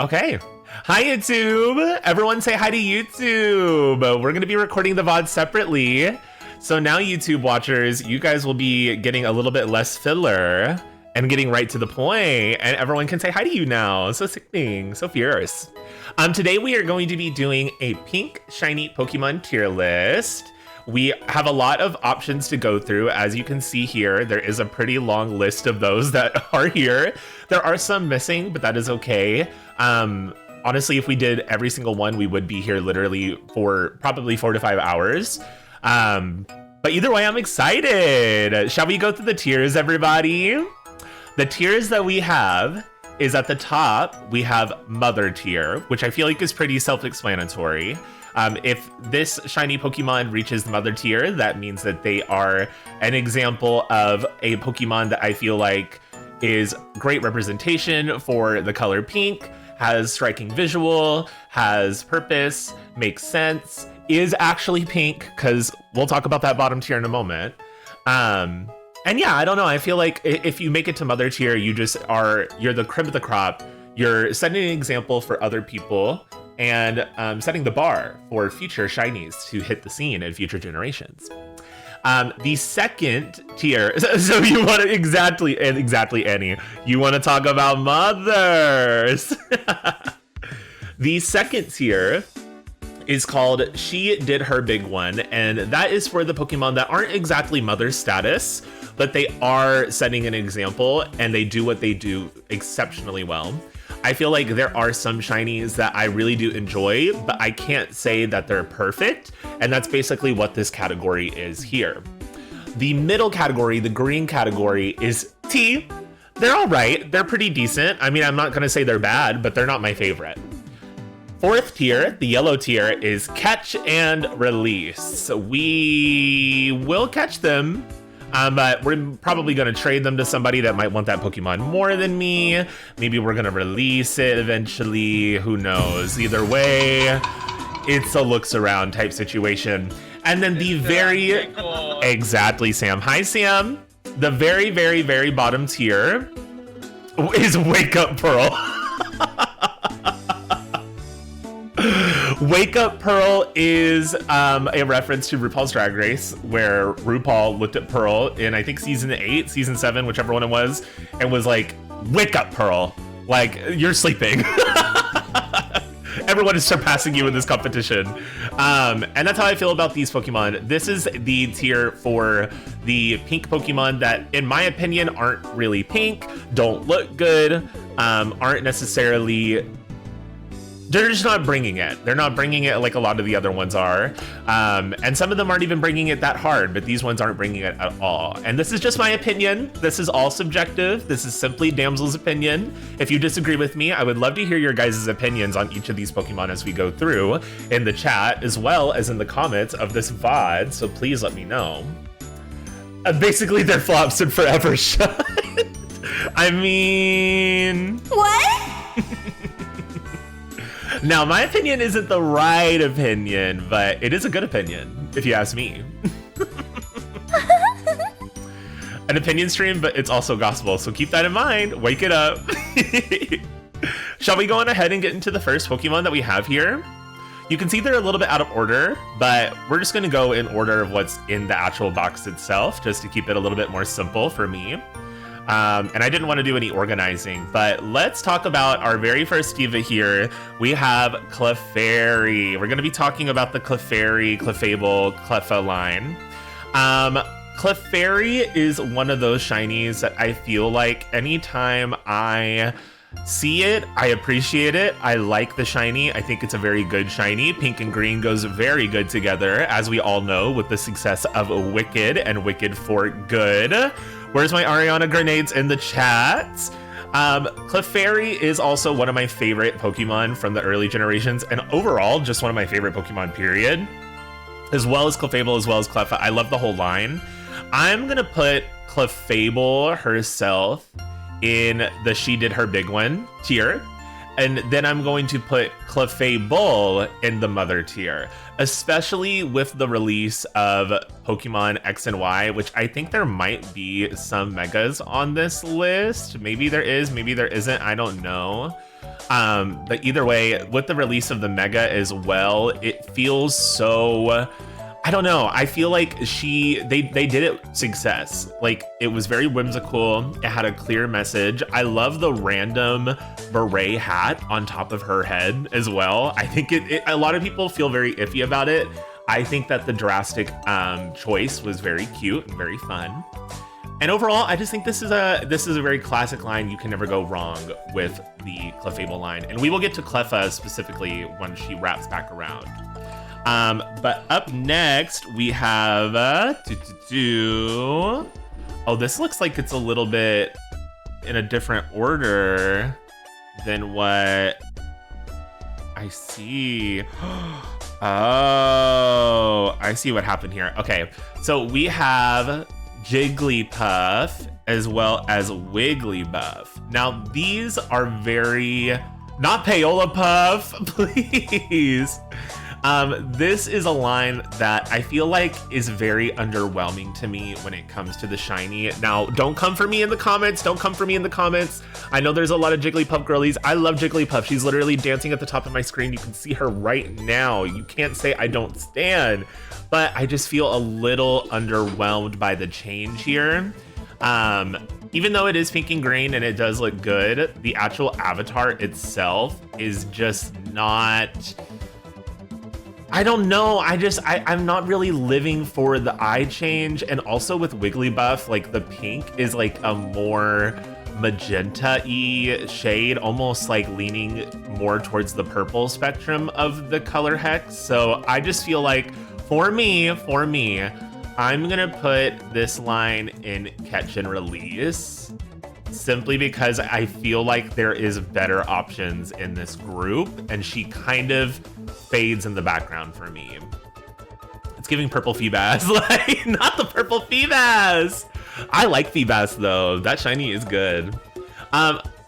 Okay. Hi, YouTube. Everyone say hi to YouTube. We're going to be recording the VOD separately. So now, YouTube watchers, you guys will be getting a little bit less filler and getting right to the point, and everyone can say hi to you now. So sickening, so fierce. Today we are going to be doing a pink shiny Pokemon tier list. We have a lot of options to go through. As you can see here, there is a pretty long list of those that are here. There are some missing, but that is okay. Honestly, if we did every single one, we would be here literally for probably 4 to 5 hours. But either way, I'm excited. Shall we go through the tiers, everybody? The tiers that we have is at the top, we have Mother tier, which I feel like is pretty self-explanatory. If this shiny Pokemon reaches the Mother tier, that means that they are an example of a Pokemon that I feel like is great representation for the color pink, has striking visual, has purpose, makes sense, is actually pink, because we'll talk about that bottom tier in a moment. And yeah, I don't know, I feel like if you make it to Mother tier, you're the crib of the crop. You're setting an example for other people and setting the bar for future shinies to hit the scene in future generations. The second tier, so you want to exactly Annie, you want to talk about mothers. The second tier is called She Did Her Big One, and that is for the Pokemon that aren't exactly mother status, but they are setting an example and they do what they do exceptionally well. I feel like there are some shinies that I really do enjoy, but I can't say that they're perfect, and that's basically what this category is here. The middle category, the green category, is T. They're all right. They're pretty decent. I mean, I'm not going to say they're bad, but they're not my favorite. Fourth tier, the yellow tier, is Catch and Release. We will catch them, but we're probably going to trade them to somebody that might want that Pokemon more than me. Maybe we're going to release it eventually. Who knows? Either way, it's a looks around type situation. And then the very... Exactly, Sam. Hi, Sam. The very, very, very bottom tier is Wake Up Pearl. Wake Up Pearl is a reference to RuPaul's Drag Race, where RuPaul looked at Pearl in, I think, season 8, season 7, whichever one it was, and was like, wake up, Pearl. Like, you're sleeping. Everyone is surpassing you in this competition. And that's how I feel about these Pokemon. This is the tier for the pink Pokemon that, in my opinion, aren't really pink, don't look good, aren't necessarily... They're just not bringing it. They're not bringing it like a lot of the other ones are. And some of them aren't even bringing it that hard, but these ones aren't bringing it at all. And this is just my opinion. This is all subjective. This is simply Damsel's opinion. If you disagree with me, I would love to hear your guys' opinions on each of these Pokemon as we go through in the chat, as well as in the comments of this VOD. So please let me know. Basically, they're flops and forever shut. I mean... What? Now, my opinion isn't the right opinion, but it is a good opinion, if you ask me. An opinion stream, but it's also gospel, so keep that in mind. Wake it up. Shall we go on ahead and get into the first Pokemon that we have here? You can see they're a little bit out of order, but we're just going to go in order of what's in the actual box itself, just to keep it a little bit more simple for me. And I didn't want to do any organizing, but let's talk about our very first diva here. We have Clefairy. We're going to be talking about the Clefairy, Clefable, Cleffa line. Clefairy is one of those shinies that I feel like anytime I see it, I appreciate it. I like the shiny. I think it's a very good shiny. Pink and green goes very good together, as we all know, with the success of Wicked and Wicked for Good. Where's my Ariana grenades in the chat? Clefairy is also one of my favorite Pokemon from the early generations, and overall, just one of my favorite Pokemon, period. As well as Clefable, as well as Cleffa. I love the whole line. I'm gonna put Clefable herself in the She Did Her Big One tier. And then I'm going to put Clefable in the mother tier, especially with the release of Pokemon X and Y, which I think there might be some megas on this list. Maybe there is, maybe there isn't, I don't know. But either way, with the release of the mega as well, it feels so, I don't know. I feel like they did it success. Like, it was very whimsical. It had a clear message. I love the random beret hat on top of her head as well. I think a lot of people feel very iffy about it. I think that the drastic choice was very cute and very fun. And overall, I just think this is a very classic line. You can never go wrong with the Clefable line. And we will get to Cleffa specifically when she wraps back around. But up next, we have, oh, this looks like it's a little bit in a different order than what I see. Oh, I see what happened here. Okay, so we have Jigglypuff as well as Wigglybuff. Now, these are very, not Payola Puff, please. This is a line that I feel like is very underwhelming to me when it comes to the shiny. Now, don't come for me in the comments. Don't come for me in the comments. I know there's a lot of Jigglypuff girlies. I love Jigglypuff. She's literally dancing at the top of my screen. You can see her right now. You can't say I don't stand. But I just feel a little underwhelmed by the change here. Even though it is pink and green and it does look good, the actual avatar itself is just not... I don't know. I'm not really living for the eye change. And also with Wigglybuff, like the pink is like a more magenta-y shade, almost like leaning more towards the purple spectrum of the color hex. So I just feel like for me, I'm gonna put this line in catch and release, simply because I feel like there is better options in this group, and she kind of fades in the background for me. It's giving purple Feebas, like, not the purple Feebas! I like Feebas though, that shiny is good.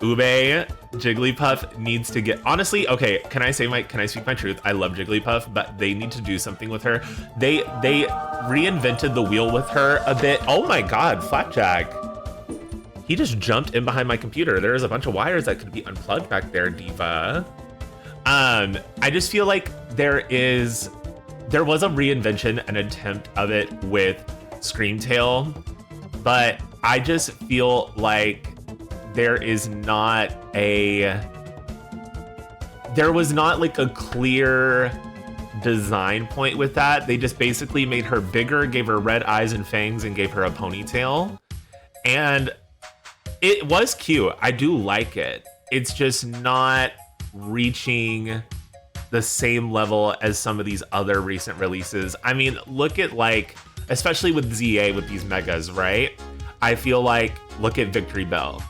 Ube, Jigglypuff needs to get, honestly, okay, can I speak my truth? I love Jigglypuff, but they need to do something with her. They reinvented the wheel with her a bit. Oh my God, Flapjack. He just jumped in behind my computer. There's a bunch of wires that could be unplugged back there, Diva. I just feel like there was a reinvention, an attempt of it with Screamtail, but I just feel like there was not like a clear design point with that. They just basically made her bigger, gave her red eyes and fangs, and gave her a ponytail. And it was cute. I do like it. It's just not reaching the same level as some of these other recent releases. I mean, look at, like, especially with ZA with these megas, right? I feel like, look at Victory Bell.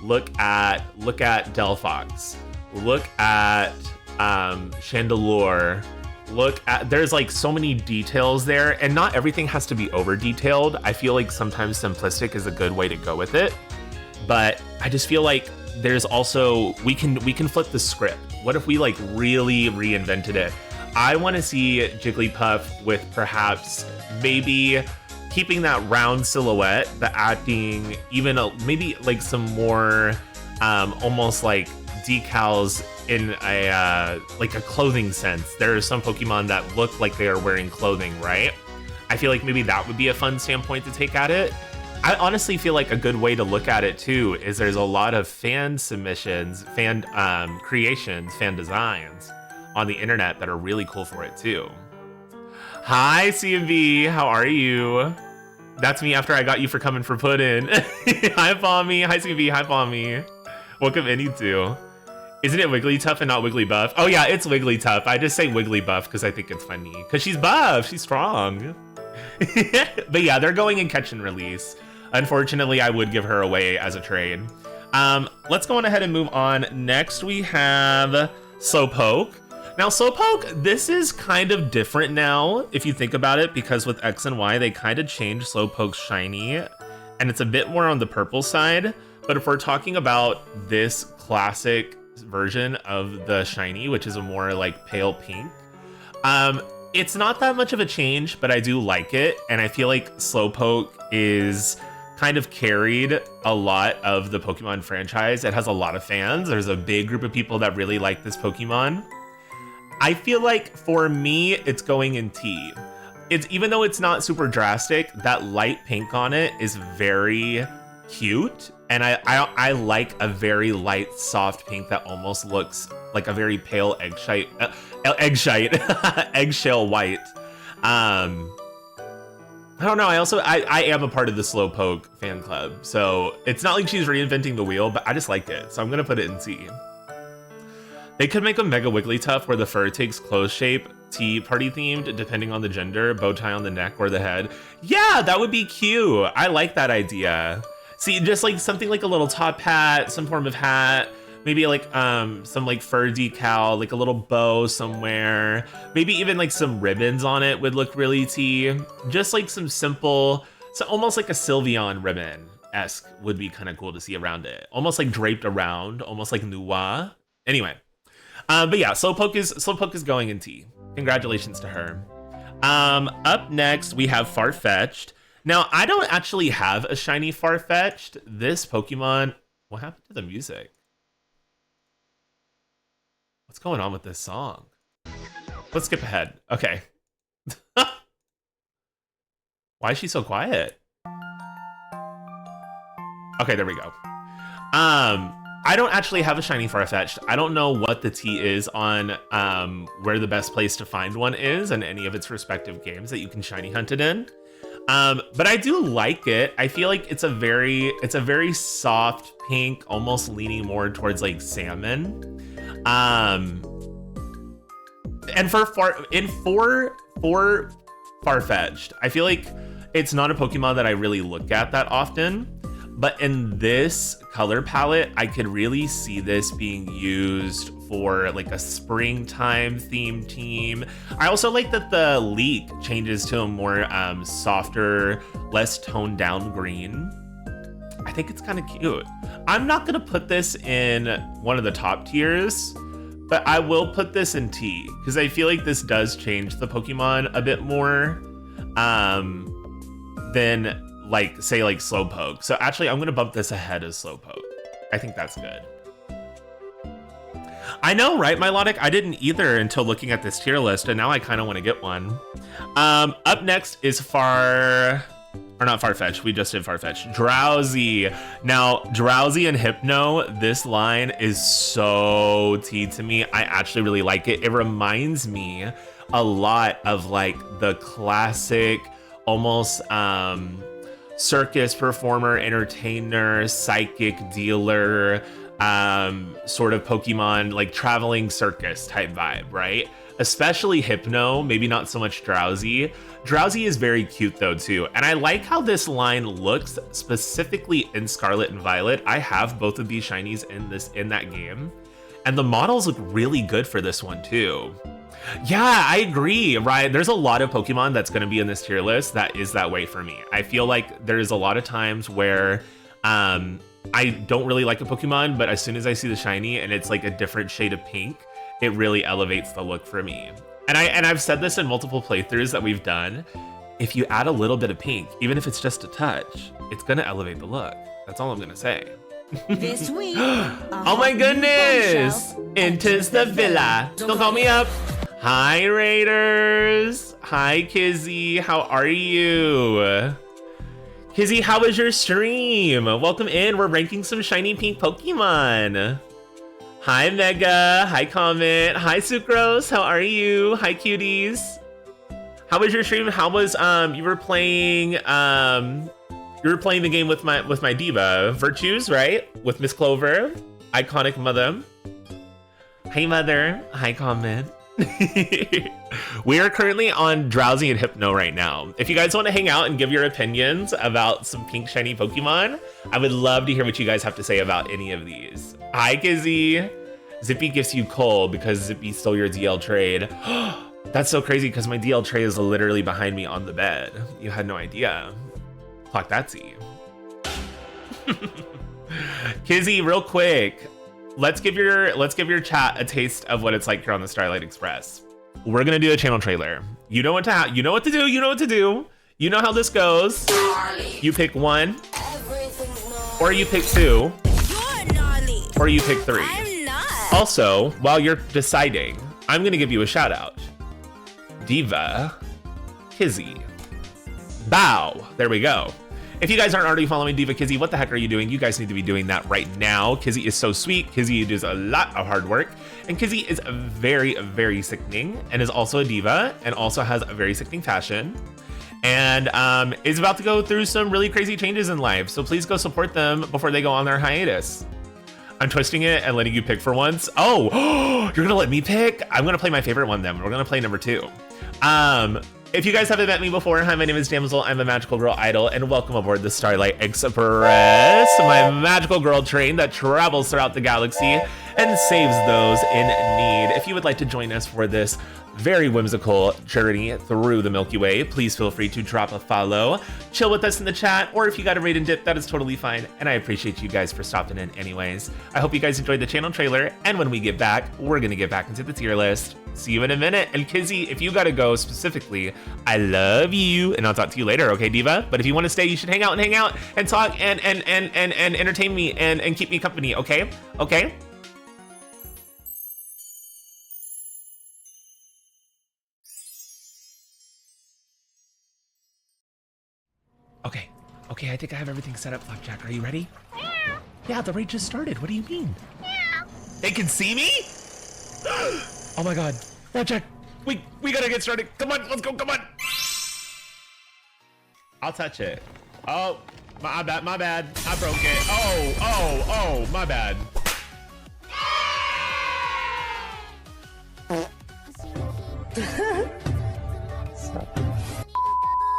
Look at Delphox. Look at Chandelure. There's like so many details there, and not everything has to be over detailed. I feel like sometimes simplistic is a good way to go with it. But I just feel like there's also, we can flip the script. What if we like really reinvented it? I want to see Jigglypuff with perhaps maybe keeping that round silhouette, but adding even maybe like some more almost like decals in a like a clothing sense. There are some Pokemon that look like they are wearing clothing, right? I feel like maybe that would be a fun standpoint to take at it. I honestly feel like a good way to look at it too is there's a lot of fan submissions, fan creations, fan designs on the internet that are really cool for it too. Hi CMV, how are you? That's me after I got you for coming for Puddin'. Hi Pommy, hi CMV, hi Pommy. Welcome in, you two. Isn't it Wigglytuff and not Wigglybuff? Oh yeah, it's Wigglytuff. I just say Wigglybuff because I think it's funny. Because she's buff, she's strong. But yeah, they're going in catch and release. Unfortunately, I would give her away as a trade. Let's go on ahead and move on. Next, we have Slowpoke. Now, Slowpoke, this is kind of different now, if you think about it, because with X and Y, they kind of changed Slowpoke's shiny, and it's a bit more on the purple side. But if we're talking about this classic version of the shiny, which is a more like pale pink. It's not that much of a change, but I do like it, and I feel like Slowpoke is kind of carried a lot of the Pokemon franchise. It has a lot of fans. There's a big group of people that really like this Pokemon. I feel like for me, it's going in T. It's, even though it's not super drastic, that light pink on it is very cute, and I like a very light, soft pink that almost looks like a very pale eggshell white. I don't know. I am a part of the Slowpoke fan club, so it's not like she's reinventing the wheel, but I just like it, so I'm gonna put it in T. They could make a Mega Wigglytuff where the fur takes clothes shape, tea party themed, depending on the gender, bow tie on the neck or the head. Yeah, that would be cute. I like that idea. See, just like something like a little top hat, some form of hat, maybe like some like fur decal, like a little bow somewhere. Maybe even like some ribbons on it would look really tea. Just like some simple, so almost like a Sylveon ribbon-esque would be kind of cool to see around it. Almost like draped around, almost like Nuwa. Anyway. But yeah, Slowpoke is going in T. Congratulations to her. Up next, we have Farfetch'd. Now, I don't actually have a shiny Farfetch'd. This Pokemon... What happened to the music? What's going on with this song? Let's skip ahead. Okay. Why is she so quiet? Okay, there we go. I don't actually have a shiny Farfetch'd. I don't know what the T is on where the best place to find one is in any of its respective games that you can shiny hunt it in. But I do like it. I feel like it's a very soft pink, almost leaning more towards like salmon. And for Farfetch'd, I feel like it's not a Pokemon that I really look at that often. But in this color palette, I could really see this being used for like a springtime themed team. I also like that the leak changes to a more softer, less toned down green. I think it's kind of cute. I'm not gonna put this in one of the top tiers, but I will put this in T because I feel like this does change the Pokemon a bit more than like say like Slowpoke. So actually I'm gonna bump this ahead as Slowpoke. I think that's good. I know, right, Milotic? I didn't either until looking at this tier list, and now I kind of want to get one. Up next is not Farfetch'd, we just did Farfetch'd. Drowsy. Now, Drowsy and Hypno, this line is so tea to me. I actually really like it. It reminds me a lot of like the classic, almost circus performer, entertainer, psychic dealer, sort of Pokemon, like traveling circus type vibe, right? Especially Hypno, maybe not so much Drowsy. Drowsy is very cute though too, and I like how this line looks specifically in Scarlet and Violet. I have both of these shinies in that game, and the models look really good for this one too. Yeah, I agree, right? There's a lot of Pokemon that's going to be in this tier list that is that way for me. I feel like there's a lot of times where I don't really like a Pokemon, but as soon as I see the shiny and it's like a different shade of pink, it really elevates the look for me. And I've said this in multiple playthroughs that we've done. If you add a little bit of pink, even if it's just a touch, it's going to elevate the look. That's all I'm going to say. This week, oh my goodness! Enters the villa. Don't call me up. Hi, Raiders. Hi, Kizzy. How are you? Kizzy, how was your stream? Welcome in. We're ranking some shiny pink Pokemon. Hi, Mega. Hi, Comment. Hi, Sucrose. How are you? Hi, cuties. How was your stream? How was you were playing the game with my diva Virtues, right? With Miss Clover, iconic mother. Hey, mother. Hi, Comment. We are currently on Drowsy and Hypno right now. If you guys want to hang out and give your opinions about some pink shiny Pokemon, I would love to hear what you guys have to say about any of these. Hi, Kizzy. Zippy gives you coal because Zippy stole your DL trade. That's so crazy because my DL tray is literally behind me on the bed. You had no idea. Clock that T. Kizzy, real quick. let's give your chat a taste of what it's like here on the Starlight Express. We're gonna do a channel trailer. You know what to do. You know what to do. You know how this goes. You pick 1, or you pick 2, or you pick 3. Also, while you're deciding, I'm gonna give you a shout out. Diva, Kizzy, Bow. There we go. If you guys aren't already following Diva Kizzy, what the heck are you doing? You guys need to be doing that right now. Kizzy is so sweet. Kizzy does a lot of hard work. And Kizzy is very, very sickening and is also a diva and also has a very sickening fashion. And is about to go through some really crazy changes in life. So please go support them before they go on their hiatus. I'm twisting it and letting you pick for once. Oh, you're gonna let me pick? I'm gonna play my favorite one then. We're gonna play number 2. If you guys haven't met me before, hi, my name is Damsel. I'm a magical girl idol, and welcome aboard the Starlight Express, my magical girl train that travels throughout the galaxy and saves those in need. If you would like to join us for this very whimsical journey through the Milky Way, please feel free to drop a follow, chill with us in the chat, or if you got a raid and dip, that is totally fine, and I appreciate you guys for stopping in anyways. I hope you guys enjoyed the channel trailer, and when we get back, we're gonna get back into the tier list. See you in a minute. And Kizzy, if you gotta go specifically, I love you, and I'll talk to you later, okay, Diva? But if you want to stay, you should hang out and talk and entertain me and keep me company, okay? Okay? Okay, I think I have everything set up, Flapjack. Are you ready? Yeah. Yeah, the raid just started. What do you mean? Yeah. They can see me? Oh my god. Flapjack, we gotta get started. Come on, let's go, come on. I'll touch it. Oh, my bad. I broke it. Oh, my bad.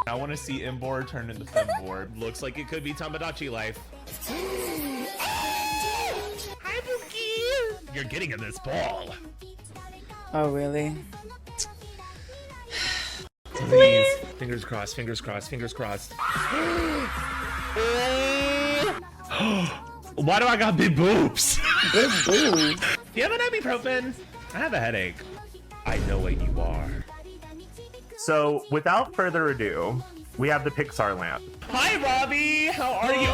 I want to see Imbor turn into Femboard. Looks like it could be Tamagotchi life. Hi, Pookie. You're getting in this ball. Oh, really? Please. Fingers crossed, fingers crossed, fingers crossed. Why do I got big boobs? Big boobs? Do you have an ibuprofen? I have a headache. I know what you are. So, without further ado, we have the Pixar lamp. Hi, Robbie! How are you?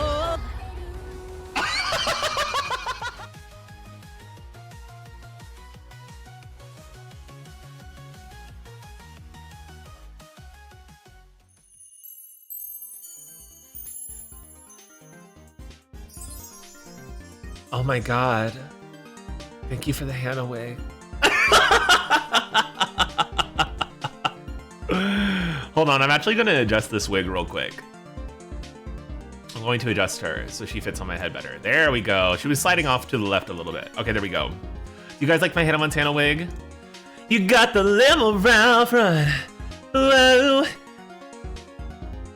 Oh my god. Thank you for the hand away. Hold on, I'm actually gonna adjust this wig real quick. I'm going to adjust her so she fits on my head better. There we go. She was sliding off to the left a little bit. Okay, there we go. You guys like my Hannah Montana wig? You got the limo round front. Whoa.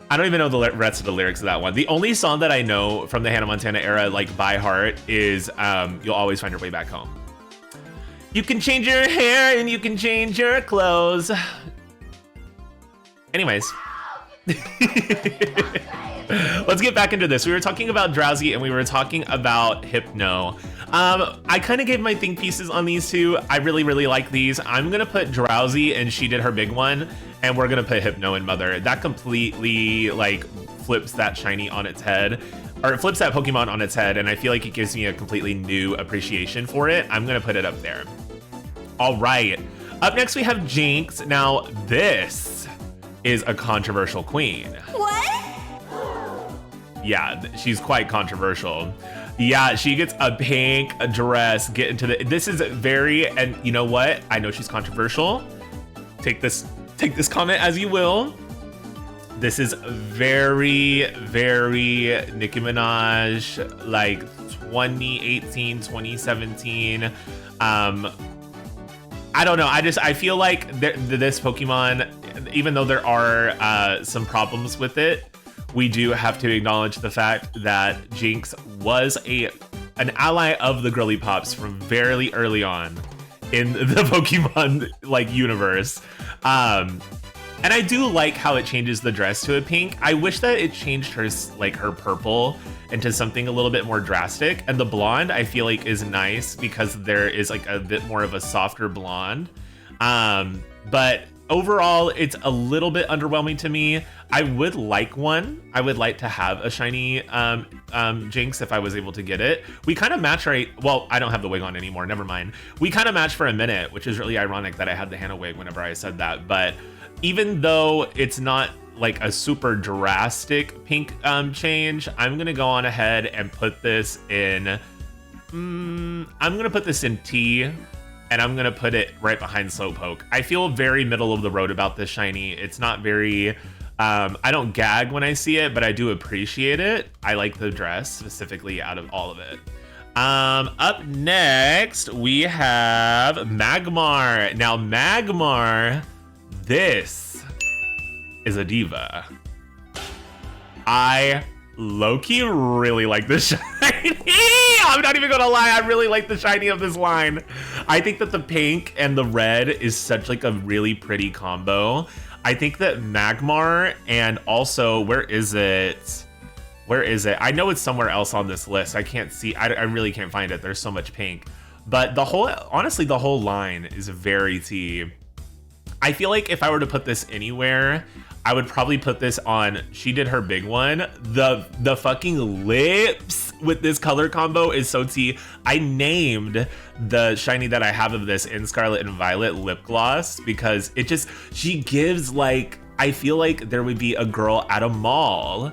I don't even know the rest of the lyrics of that one. The only song that I know from the Hannah Montana era, like by heart, is You'll Always Find Your Way Back Home. You can change your hair and you can change your clothes. Anyways. Let's get back into this. We were talking about Drowsy and we were talking about Hypno. I kind of gave my think pieces on these two. I really like these. I'm gonna put Drowsy and she did her big one, and we're gonna put Hypno and Mother. That completely like flips that shiny on its head, or it flips that Pokemon on its head, and I feel like it gives me a completely new appreciation for it. I'm gonna put it up there. All right, up next we have Jinx. Now this is a controversial queen. What? Yeah, she's quite controversial. Yeah, she gets a pink dress, get into the, this is very, and you know what? I know she's controversial. Take this comment as you will. This is very Nicki Minaj, like 2018, 2017. I don't know. I feel like this Pokemon, even though there are some problems with it, we do have to acknowledge the fact that Jinx was an ally of the girly pops from very early on in the Pokemon like universe. And And I do like how it changes the dress to a pink. I wish that it changed her, like her purple into something a little bit more drastic. And the blonde, I feel like is nice because there is like a bit more of a softer blonde. But overall, it's a little bit underwhelming to me. I would like one. I would like to have a shiny Jinx if I was able to get it. We kind of match right. Well, I don't have the wig on anymore. Never mind. We kind of matched for a minute, which is really ironic that I had the Hannah wig whenever I said that. But even though it's not like a super drastic pink change, I'm gonna go on ahead and put this in. I'm gonna put this in T, and I'm gonna put it right behind Slowpoke. I feel very middle of the road about this shiny. It's not very. I don't gag when I see it, but I do appreciate it. I like the dress specifically out of all of it. Up next we have Magmar. Now Magmar. This is a diva. I low-key really like this shiny. I'm not even gonna lie, I really like the shiny of this line. I think that the pink and the red is such like a really pretty combo. I think that Magmar and also, where is it? Where is it? I know it's somewhere else on this list. I can't see, I really can't find it. There's so much pink. But honestly, the whole line is very tea. I feel like if I were to put this anywhere, I would probably put this on, she did her big one. The fucking lips with this color combo is so tea. I named the shiny that I have of this in Scarlet and Violet lip gloss because it just, she gives like, I feel like there would be a girl at a mall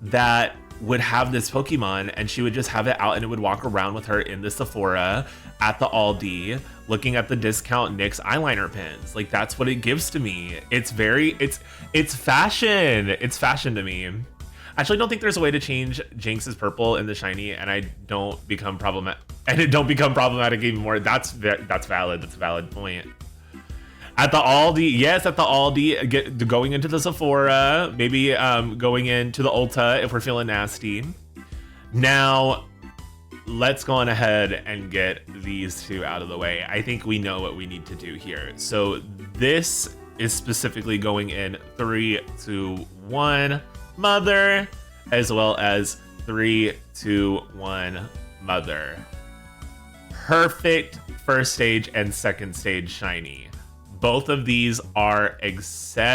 that would have this Pokemon and she would just have it out and it would walk around with her in the Sephora at the Aldi looking at the discount NYX eyeliner pens. Like that's what it gives to me. It's very, it's fashion. It's fashion to me. I actually don't think there's a way to change Jinx's purple in the shiny and I don't become problematic and it don't become problematic even more. That's valid. That's a valid point. At the Aldi, yes, at the Aldi, going into the Sephora, maybe going into the Ulta if we're feeling nasty. Now, let's go on ahead and get these two out of the way. I think we know what we need to do here. So this is specifically going in 3, 2, 1, Mother, as well as 3, 2, 1, Mother. Perfect first stage and second stage shiny. Both of these are exceptional.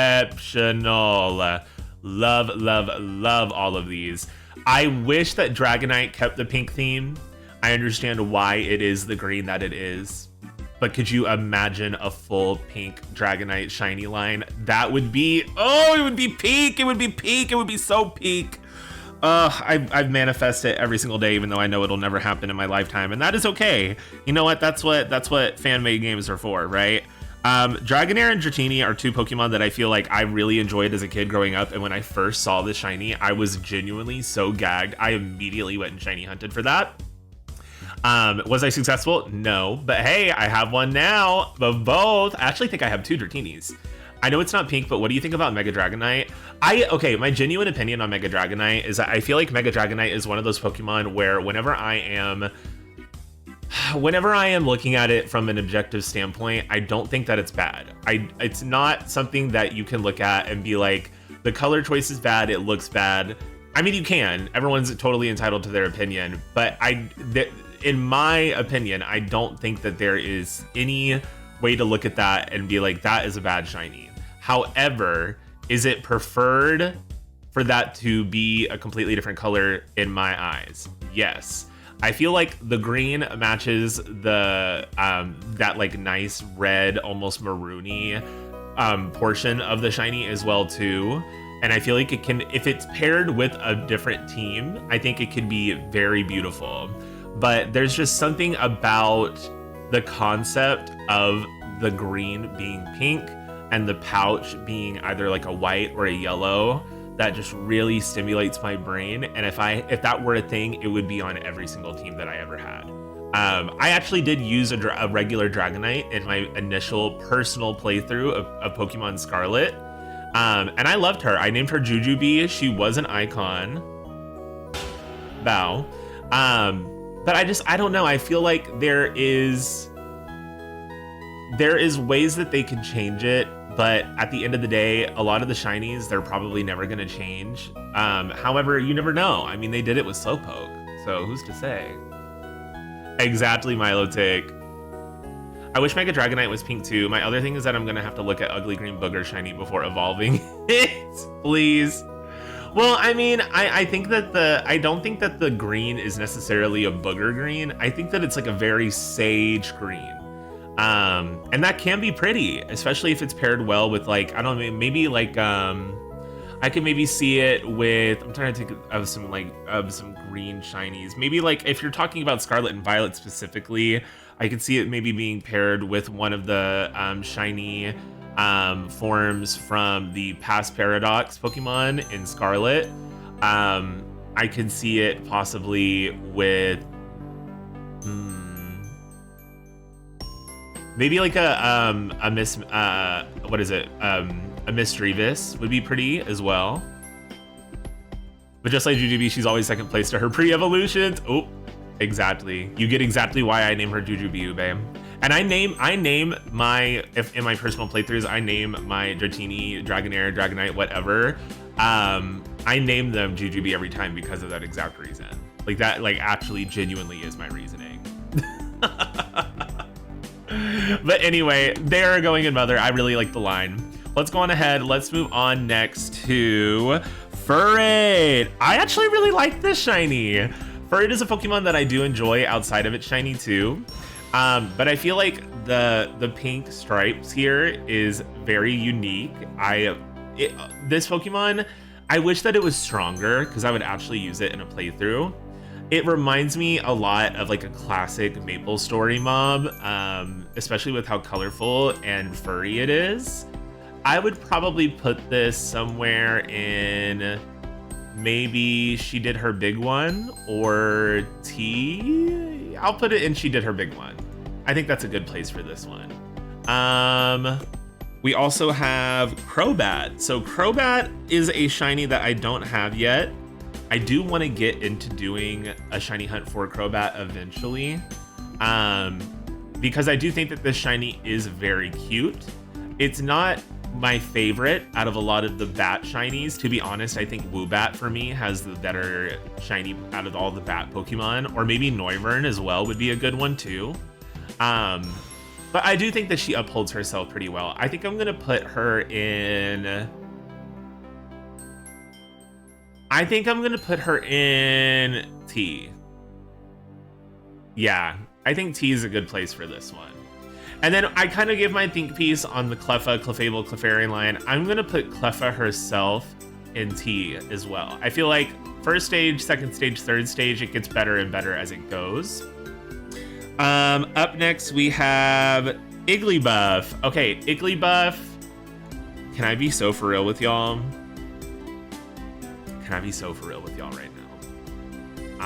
Love, love, love all of these. I wish that Dragonite kept the pink theme. I understand why it is the green that it is. But could you imagine a full pink Dragonite shiny line? That would be, oh, it would be peak. It would be peak. It would be so peak. I've manifested it every single day, even though I know it'll never happen in my lifetime. And that is okay. You know what? That's what fan-made games are for, right? Dragonair and Dratini are two Pokemon that I feel like I really enjoyed as a kid growing up, and when I first saw the shiny, I was genuinely so gagged. I immediately went and shiny hunted for that. Was I successful? No, but hey, I have one now of both. I actually think I have 2 Dratinis. I know it's not pink, but what do you think about Mega Dragonite? Okay, my genuine opinion on Mega Dragonite is that I feel like Mega Dragonite is one of those Pokemon where whenever I am looking at it from an objective standpoint, I don't think that it's bad. It's not something that you can look at and be like, the color choice is bad, it looks bad. I mean, you can. Everyone's totally entitled to their opinion, but in my opinion, I don't think that there is any way to look at that and be like, that is a bad shiny. However, is it preferred for that to be a completely different color in my eyes? Yes. I feel like the green matches the that like nice red, almost maroony portion of the shiny as well too. And I feel like it can, if it's paired with a different team, I think it could be very beautiful. But there's just something about the concept of the green being pink and the pouch being either like a white or a yellow that just really stimulates my brain. And if that were a thing, it would be on every single team that I ever had. I actually did use a regular Dragonite in my initial personal playthrough of Pokemon Scarlet. And I loved her. I named her Jujubee. She was an icon. Bow. But I don't know. I feel like there is there is ways that they can change it, but at the end of the day, a lot of the shinies, they're probably never going to change. However, you never know. I mean, they did it with Slowpoke, so who's to say? Exactly, Milotic. I wish Mega Dragonite was pink too. My other thing is that I'm going to have to look at Ugly Green Booger shiny before evolving it, please. Well, I mean, I think that I don't think that the green is necessarily a booger green. I think that it's like a very sage green. And that can be pretty, especially if it's paired well with like, I don't know, maybe like, I can maybe see it with, I'm trying to think of some green shinies. Maybe like if you're talking about Scarlet and Violet specifically, I could see it maybe being paired with one of the shiny forms from the past Paradox Pokemon in Scarlet. I could see it possibly with maybe like a Misdreavus would be pretty as well. But just like Jujubee, she's always second place to her pre-evolutions. Oh, exactly. You get exactly why I name her Jujubee, babe. And I name my, if in my personal playthroughs, I name my Dratini, Dragonair, Dragonite, whatever. I name them Jujubee every time because of that exact reason. Like that, like actually genuinely is my reasoning. But anyway, they're going in Mother. I really like the line. Let's go on ahead. Let's move on next to Furret. I actually really like this shiny. Furret is a Pokemon that I do enjoy outside of its shiny too. But I feel like the pink stripes here is very unique. This Pokemon, I wish that it was stronger because I would actually use it in a playthrough. It reminds me a lot of like a classic MapleStory mob, especially with how colorful and furry it is. I would probably put this somewhere in maybe She Did Her Big One or T. I'll put it in She Did Her Big One. I think that's a good place for this one. We also have Crobat. So Crobat is a shiny that I don't have yet. I do want to get into doing a shiny hunt for Crobat eventually, because I do think that this shiny is very cute. It's not my favorite out of a lot of the bat shinies. To be honest, I think Woobat for me has the better shiny out of all the bat Pokemon, or maybe Noivern as well would be a good one too. But I do think that she upholds herself pretty well. I think I'm gonna put her in... I think I'm gonna put her in T. Yeah, I think T is a good place for this one. And then I kind of give my think piece on the Cleffa, Clefable, Clefairy line. I'm gonna put Cleffa herself in T as well. I feel like first stage, second stage, third stage, it gets better and better as it goes. Up next we have Igglybuff. Okay, Igglybuff. Can I be so for real with y'all? Can I be so for real with y'all right now?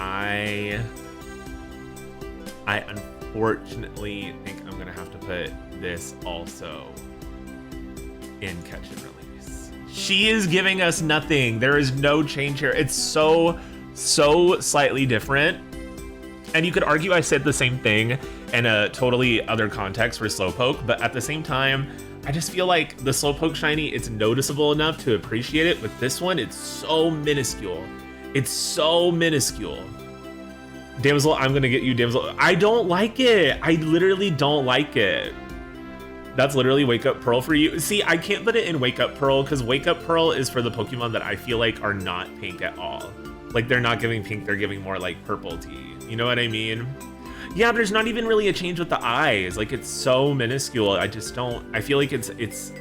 I unfortunately think I'm gonna have to put this also in Catch and Release. She is giving us nothing. There is no change here. It's so slightly different. And you could argue I said the same thing in a totally other context for Slowpoke, but at the same time, I just feel like the Slowpoke shiny, it's noticeable enough to appreciate it. With this one, it's so minuscule. It's so minuscule. Damsel, I'm gonna get you, Damsel. I don't like it. I literally don't like it. That's literally Wake Up Pearl for you. See, I can't put it in Wake Up Pearl because Wake Up Pearl is for the Pokemon that I feel like are not pink at all. Like they're not giving pink, they're giving more like purple tea. You know what I mean? Yeah, there's not even really a change with the eyes. Like it's so minuscule. I just don't, I feel like it's,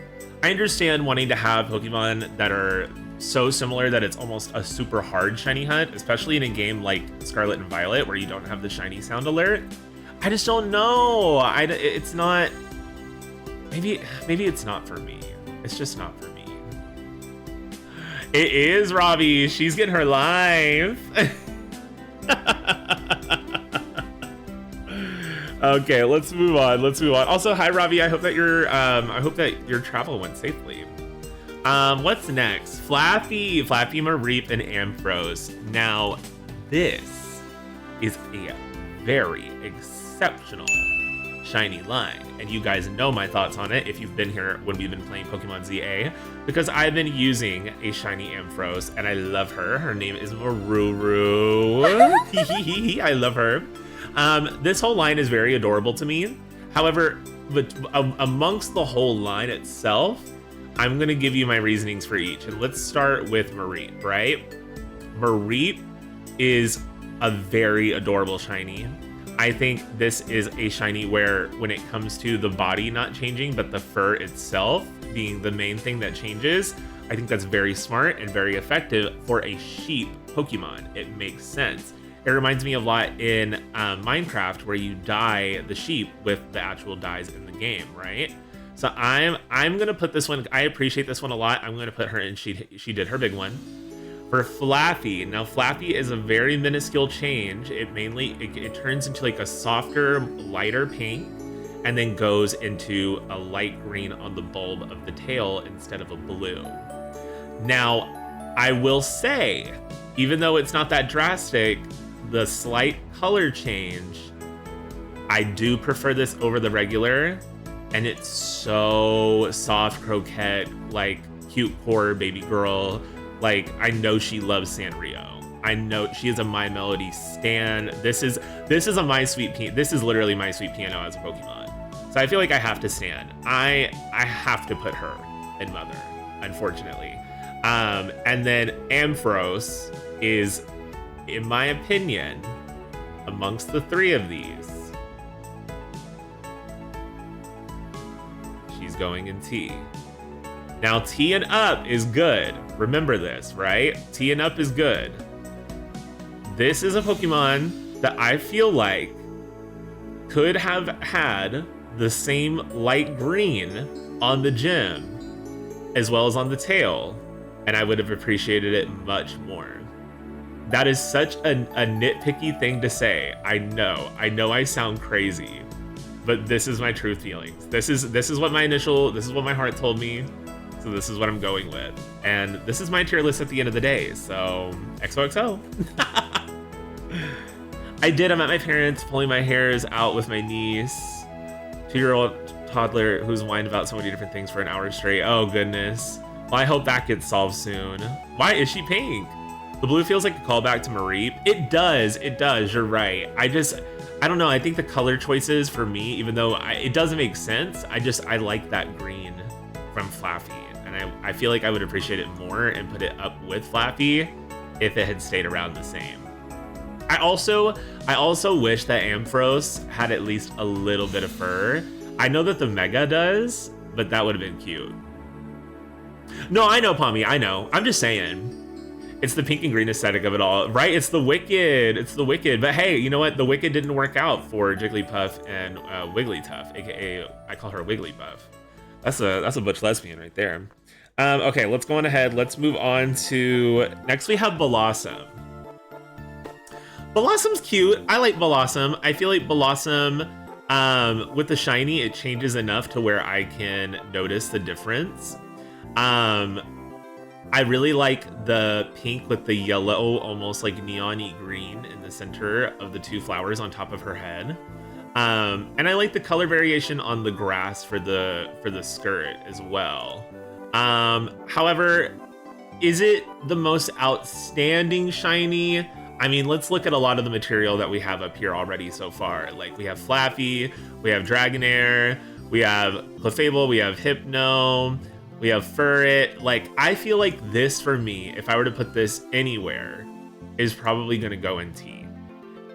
I understand wanting to have Pokemon that are so similar that it's almost a super hard shiny hunt, especially in a game like Scarlet and Violet where you don't have the shiny sound alert. I just don't know. It's not, maybe it's not for me. It's just not for me. It is Robbie. She's getting her live. Okay, let's move on. Also, hi Robbie. I hope that your travel went safely. What's next? Flappy, Mareep, and Ampharos. Now, this is a very exceptional shiny line. and you guys know my thoughts on it if you've been here when we've been playing Pokemon ZA, because I've been using a shiny Ampharos, and I love her. Her name is Maruru. I love her. This whole line is very adorable to me. However, amongst the whole line itself, I'm going to give you my reasonings for each. And let's start with Mareep, right? Mareep is a very adorable shiny. I think this is a shiny where when it comes to the body not changing, but the fur itself being the main thing that changes, I think that's very smart and very effective for a sheep Pokemon. It makes sense. It reminds me a lot in Minecraft where you dye the sheep with the actual dyes in the game, right? So I'm gonna put this one, I appreciate this one a lot. I'm gonna put her in, she did her big one. For Flaffy, now Flaffy is a very minuscule change. It turns into like a softer, lighter pink, and then goes into a light green on the bulb of the tail instead of a blue. Now, I will say, even though it's not that drastic, the slight color change, I do prefer this over the regular, and it's so soft, croquette, like cute core baby girl. Like, I know she loves Sanrio. I know she is a My Melody stan. This is a My Sweet Piano. This is literally My Sweet Piano as a Pokemon. So I feel like I have to stan. I have to put her in Mother, unfortunately. And then Ampharos is, in my opinion, amongst the three of these, she's going in T. Now, T and up is good. Remember this, right? T and up is good. This is a Pokemon that I feel like could have had the same light green on the gym as well as on the tail, and I would have appreciated it much more. That is such a nitpicky thing to say. I know I sound crazy, but this is my true feelings. This is what my heart told me. So this is what I'm going with. And this is my tier list at the end of the day. So XOXO. I'm at my parents pulling my hairs out with my niece. 2-year-old toddler who's whined about so many different things for an hour straight. Oh goodness. Well, I hope that gets solved soon. Why is she pink? The blue feels like a callback to Mareep. It does, you're right. I don't know, I think the color choices for me, even though it doesn't make sense, I like that green from Flaffy. And I feel like I would appreciate it more and put it up with Flaffy if it had stayed around the same. I also wish that Ampharos had at least a little bit of fur. I know that the Mega does, but that would have been cute. No, I know, Pommy, I know. I'm just saying. It's the pink and green aesthetic of it all, right? It's the Wicked. But hey, you know what? The Wicked didn't work out for Jigglypuff and Wigglytuff, aka I call her Wigglypuff. That's a butch lesbian right there. Okay, let's go on ahead. Let's move on to, next we have Blossom. Blossom's cute. I like Blossom. I feel like Blossom, with the shiny, it changes enough to where I can notice the difference. I really like the pink with the yellow, almost like neon-y green in the center of the two flowers on top of her head. And I like the color variation on the grass for the skirt as well. However, is it the most outstanding shiny? I mean, let's look at a lot of the material that we have up here already so far. Like, we have Flaffy, we have Dragonair, we have Clefable, we have Hypno, we have Furret. Like, I feel like this, for me, if I were to put this anywhere, is probably going to go in T.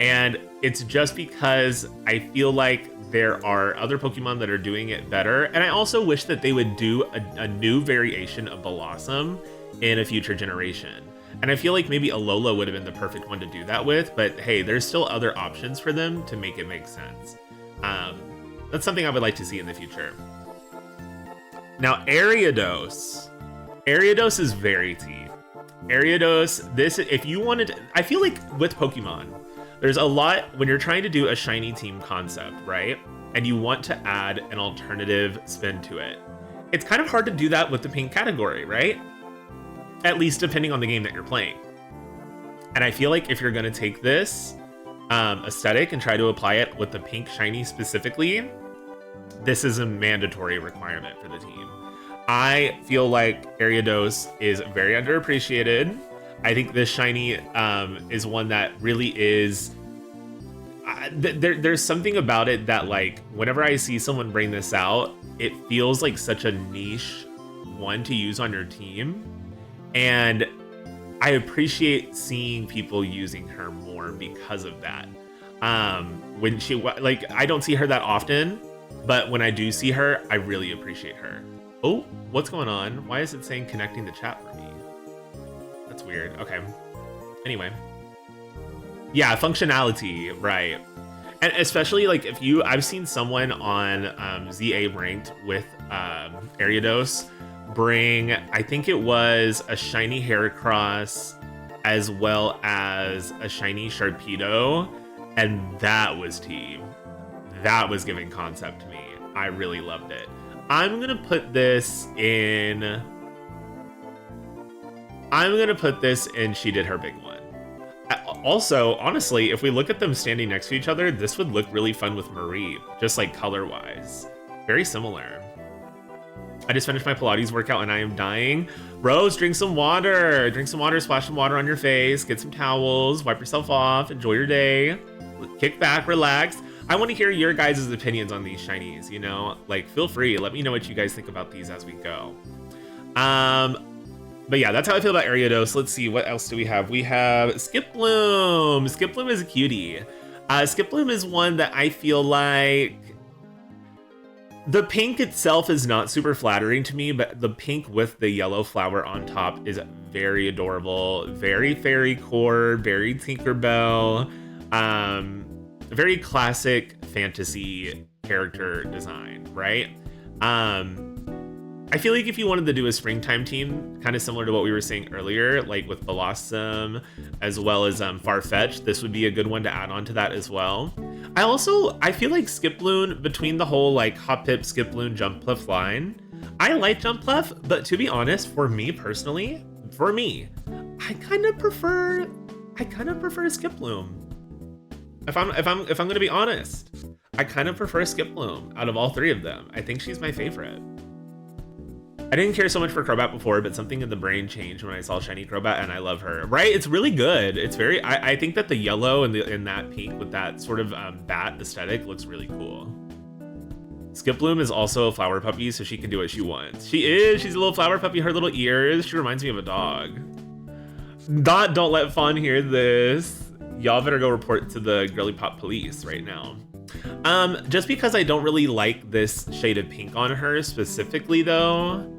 And it's just because I feel like there are other Pokemon that are doing it better. And I also wish that they would do a new variation of Blossom in a future generation. And I feel like maybe Alola would have been the perfect one to do that with, but hey, there's still other options for them to make it make sense. That's something I would like to see in the future. Now, Ariados. Ariados is very T. Ariados, this, if you wanted, I feel like with Pokemon, there's a lot, when you're trying to do a shiny team concept, right? And you want to add an alternative spin to it. It's kind of hard to do that with the pink category, right? At least depending on the game that you're playing. And I feel like if you're gonna take this aesthetic and try to apply it with the pink shiny specifically, this is a mandatory requirement for the team. I feel like Ariados is very underappreciated. I think this shiny is one that really is. There's something about it that, like, whenever I see someone bring this out, it feels like such a niche one to use on your team, and I appreciate seeing people using her more because of that. When she, like, I don't see her that often, but when I do see her, I really appreciate her. Oh, what's going on? Why is it saying connecting the chat for me? That's weird. Okay. Anyway. Yeah, functionality, right. And especially, like, if you, I've seen someone on ZA ranked with Ariados bring, I think it was a shiny Heracross as well as a shiny Sharpedo, and that was tea. That was giving concept to me. I really loved it. I'm gonna put this in She Did Her Big One. Also, honestly, if we look at them standing next to each other, this would look really fun with Marie, just like color-wise. Very similar. I just finished my Pilates workout and I am dying. Rose, drink some water. Drink some water, splash some water on your face, get some towels, wipe yourself off, enjoy your day. Kick back, relax. I want to hear your guys' opinions on these shinies, you know? Like, feel free. Let me know what you guys think about these as we go. But yeah, that's how I feel about Ariados. Let's see, what else do we have? We have Skiploom. Skiploom is a cutie. Skiploom is one that I feel like the pink itself is not super flattering to me, but the pink with the yellow flower on top is very adorable. Very fairy core, very Tinkerbell. Very classic fantasy character design, right? I feel like if you wanted to do a springtime team, kind of similar to what we were saying earlier, like with Blossom as well as Farfetch, this would be a good one to add on to that as well. I feel like Skiploon, between the whole like Hoppip, Skiploon, Jumpluff line, I like Jumpluff, but to be honest, for me personally, I kind of prefer Skiploom. If I'm gonna be honest, I kind of prefer Skiploom out of all three of them. I think she's my favorite. I didn't care so much for Crobat before, but something in the brain changed when I saw shiny Crobat, and I love her. Right? It's really good. It's very. I think that the yellow and that pink with that sort of bat aesthetic looks really cool. Skiploom is also a flower puppy, so she can do what she wants. She is. She's a little flower puppy. Her little ears. She reminds me of a dog. Don't let Fawn hear this. Y'all better go report to the Girly Pop police right now. Just because I don't really like this shade of pink on her specifically, though,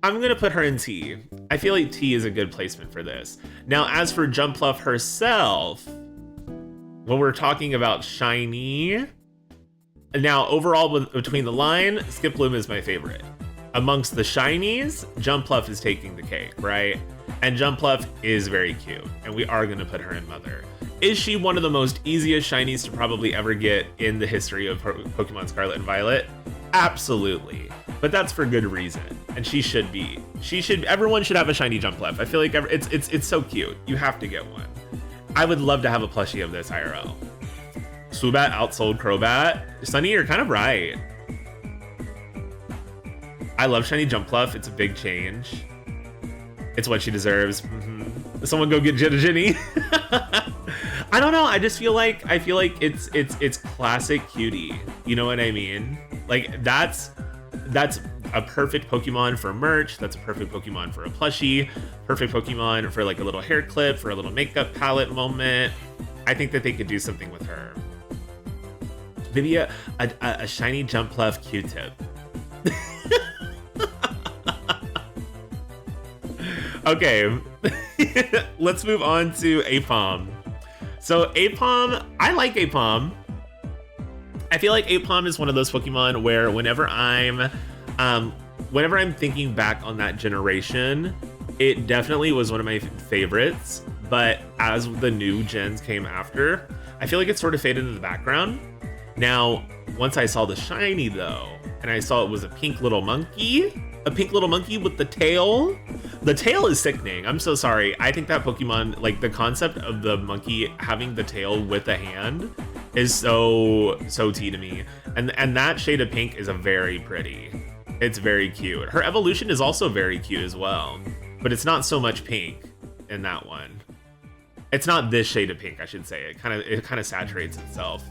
I'm gonna put her in T. I feel like T is a good placement for this. Now, as for Jumpluff herself, when we're talking about shiny, now overall between the line, Skiploom is my favorite. Amongst the shinies, Jumpluff is taking the cake, right? And Jumpluff is very cute, and we are gonna put her in Mother. Is she one of the most easiest shinies to probably ever get in the history of Pokemon Scarlet and Violet? Absolutely. But that's for good reason, and she should be. Everyone should have a shiny Jumpluff. I feel like it's so cute. You have to get one. I would love to have a plushie of this IRL. Swoobat outsold Crobat. Sunny, you're kind of right. I love shiny Jumpluff. It's a big change. It's what she deserves. Someone go get Ginny. I don't know. I feel like it's classic cutie. You know what I mean? Like that's a perfect Pokemon for merch. That's a perfect Pokemon for a plushie. Perfect Pokemon for like a little hair clip, for a little makeup palette moment. I think that they could do something with her. Vivian, a shiny Jumpluff Q-tip. Okay, let's move on to Apom. So Apom, I like Apom. I feel like Apom is one of those Pokemon where whenever I'm thinking back on that generation, it definitely was one of my favorites. But as the new gens came after, I feel like it sort of faded into the background. Now, once I saw the shiny though, and I saw it was a pink little monkey with the tail. The tail is sickening. I'm so sorry. I think that Pokemon, like the concept of the monkey having the tail with a hand is so tea to me. And that shade of pink is a very pretty. It's very cute. Her evolution is also very cute as well, but it's not so much pink in that one. It's not this shade of pink, I should say. It kind of saturates itself.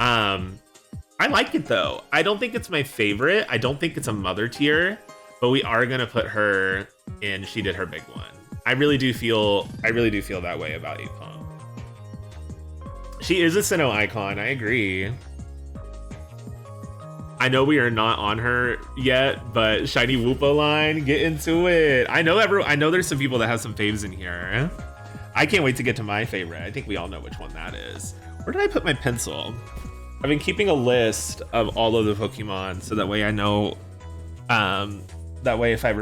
I like it though. I don't think it's my favorite. I don't think it's a mother tier, but we are gonna put her in She Did Her Big One. I really do feel that way about Yukong. She is a Sinnoh icon, I agree. I know we are not on her yet, but Shiny Woopa line, get into it. I know there's some people that have some faves in here. I can't wait to get to my favorite. I think we all know which one that is. Where did I put my pencil? I've been keeping a list of all of the Pokemon so that way I know, that way if I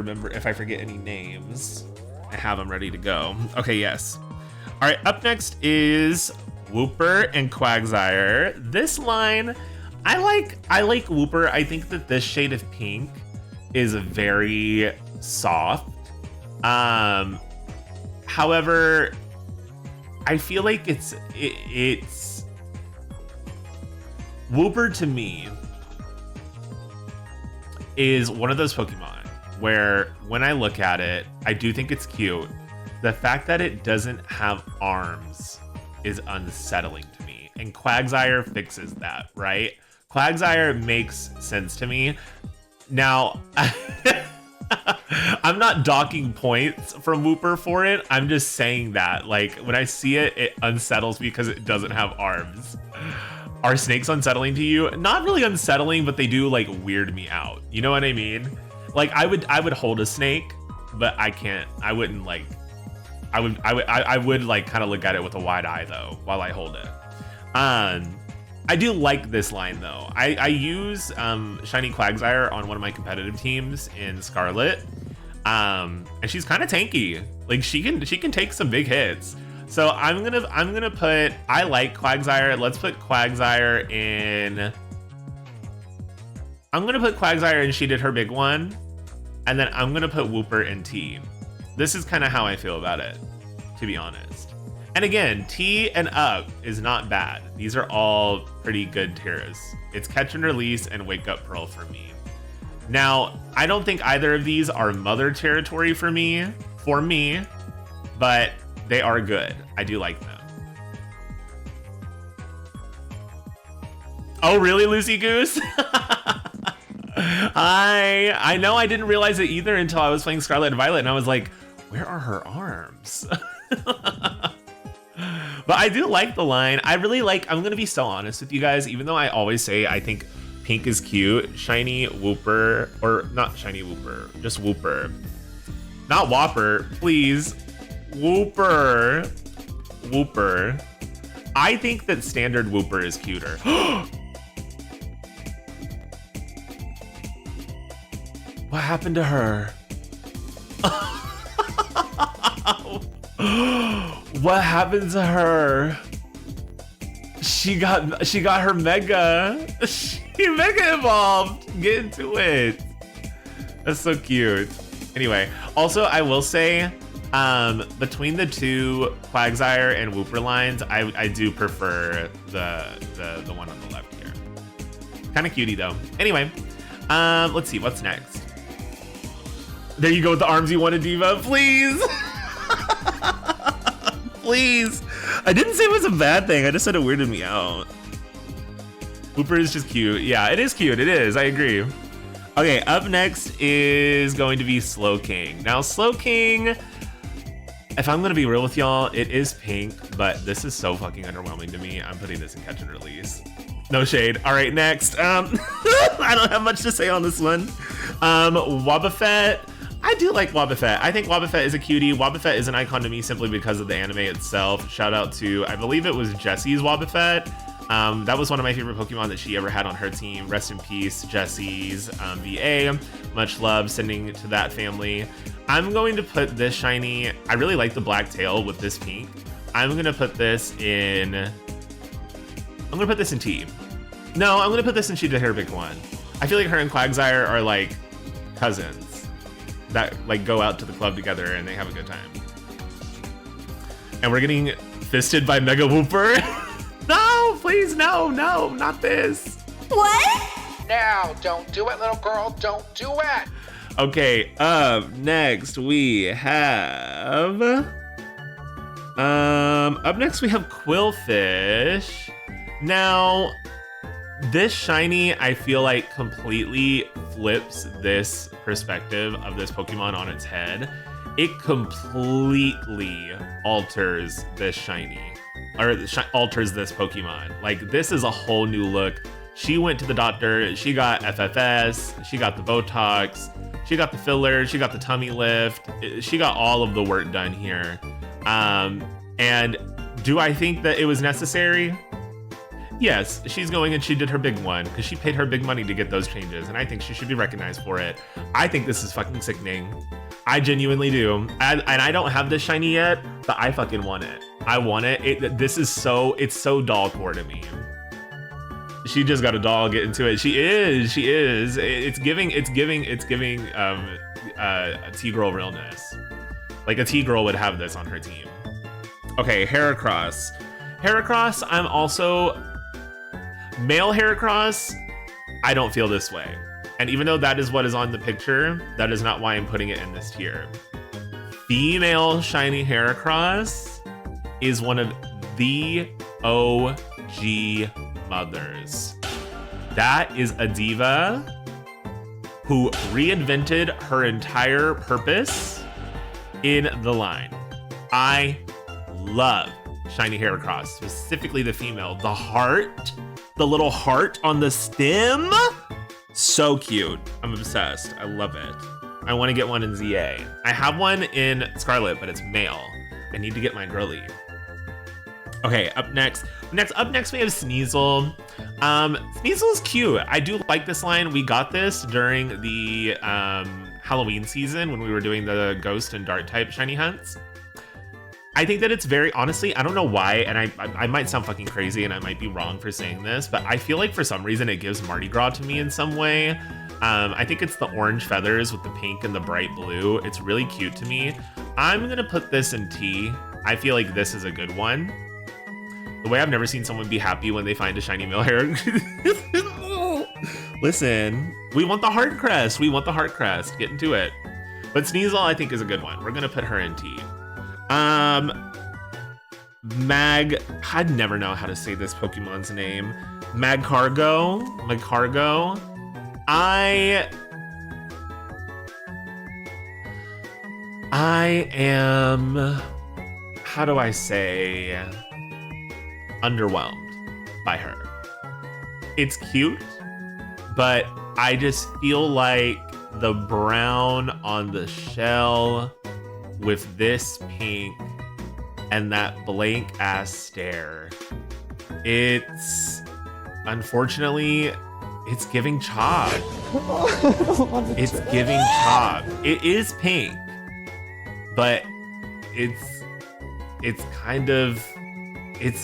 forget any names, I have them ready to go. Okay, yes. All right, up next is Wooper and Quagsire. This line, I like Wooper. I think that this shade of pink is very soft. However, I feel like it's Wooper to me is one of those Pokemon where when I look at it, I do think it's cute. The fact that it doesn't have arms is unsettling to me, and Quagsire fixes that, right? Quagsire makes sense to me. Now, I'm not docking points from Wooper for it. I'm just saying that, like, when I see it, it unsettles me because it doesn't have arms. Are snakes unsettling to you? Not really unsettling, but they do like weird me out. You know what I mean? Like I would hold a snake, but I can't. I wouldn't like. I would like kind of look at it with a wide eye though while I hold it. I do like this line though. I use Shiny Quagsire on one of my competitive teams in Scarlet, and she's kind of tanky. Like she can take some big hits. So I'm gonna put, I like Quagsire. Let's put Quagsire in. I'm gonna put Quagsire in She Did Her Big One, and then I'm gonna put Wooper in T. This is kind of how I feel about it, to be honest. And again, T and up is not bad. These are all pretty good tiers. It's Catch and Release and Wake Up Pearl for me. Now, I don't think either of these are mother territory for me, but they are good. I do like them. Oh, really, Lucy Goose? Hi. I know I didn't realize it either until I was playing Scarlet and Violet, and I was like, where are her arms? But I do like the line. I really like, I'm gonna be so honest with you guys, even though I always say I think pink is cute, Shiny Wooper, or not Shiny Wooper, just Wooper. Not Whopper, please. Wooper. Wooper. I think that standard Wooper is cuter. What happened to her? What happened to her? She got her mega. She mega evolved. Get into it. That's so cute. Anyway, also I will say, between the two Quagsire and Wooper lines, I do prefer the one on the left here. Kind of cutie though. Anyway, let's see what's next. There you go with the arms you wanted, Diva. Please. Please. I didn't say it was a bad thing. I just said it weirded me out. Wooper is just cute. Yeah, it is cute. It is. I agree. Okay, up next is going to be Slowking. Now, Slowking, if I'm gonna be real with y'all, it is pink, but this is so fucking underwhelming to me. I'm putting this in Catch and Release. No shade. All right, next. I don't have much to say on this one. Wobbuffet. I do like Wobbuffet. I think Wobbuffet is a cutie. Wobbuffet is an icon to me simply because of the anime itself. Shout out to, I believe it was Jessie's Wobbuffet. That was one of my favorite Pokemon that she ever had on her team. Rest in peace, Jessie's VA. Much love sending to that family. I'm going to put this shiny, I really like the black tail with this pink. I'm gonna put this in T. No, I'm gonna put this in She Did Her Big One. I feel like her and Quagsire are like cousins that like go out to the club together and they have a good time. And we're getting fisted by Mega Wooper. No! no, please, no, not this. What? Now, don't do it, little girl. Don't do it. Okay, next we have up next we have Quillfish. Now, this shiny I feel like completely flips this perspective of this Pokemon on its head. It completely alters this shiny, or alters this Pokemon. Like, this is a whole new look. She went to the doctor, she got FFS, she got the Botox, she got the filler, she got the tummy lift, she got all of the work done here. And do I think that it was necessary? Yes, she's going and she did her big one because she paid her big money to get those changes, and I think she should be recognized for it. I think this is fucking sickening. I genuinely do. And I don't have this shiny yet, but I fucking want it. I want it. This is it's so doll core to me. She just got a doll, get into it. She is. It's giving a T-Girl realness. Like a T-Girl would have this on her team. Okay, Heracross. Heracross, I'm also... Male Heracross, I don't feel this way. And even though that is what is on the picture, that is not why I'm putting it in this tier. Female shiny Heracross is one of the OG mothers. That is a diva who reinvented her entire purpose in the line. I love shiny Heracross, specifically the female. The heart, the little heart on the stem, so cute. I'm obsessed. I love it. I want to get one in ZA. I have one in Scarlet, but it's male. I need to get my girly. Okay, up next we have Sneasel. Sneasel is cute. I do like this line. We got this during the Halloween season when we were doing the ghost and dart type shiny hunts. I think that it's very, honestly, I don't know why, and I might sound fucking crazy and I might be wrong for saying this, but I feel like for some reason it gives Mardi Gras to me in some way. I think it's the orange feathers with the pink and the bright blue. It's really cute to me. I'm gonna put this in T. I feel like this is a good one. The way I've never seen someone be happy when they find a shiny male hair. Listen, we want the heart crest. We want the heart crest. Get into it. But Sneasel, I think, is a good one. We're gonna put her in T. I'd never know how to say this Pokemon's name. Magcargo. I am, how do I say, underwhelmed by her. It's cute, but I just feel like the brown on the shell with this pink and that blank ass stare, unfortunately, it's giving chop. It's giving chop. It is pink, but it's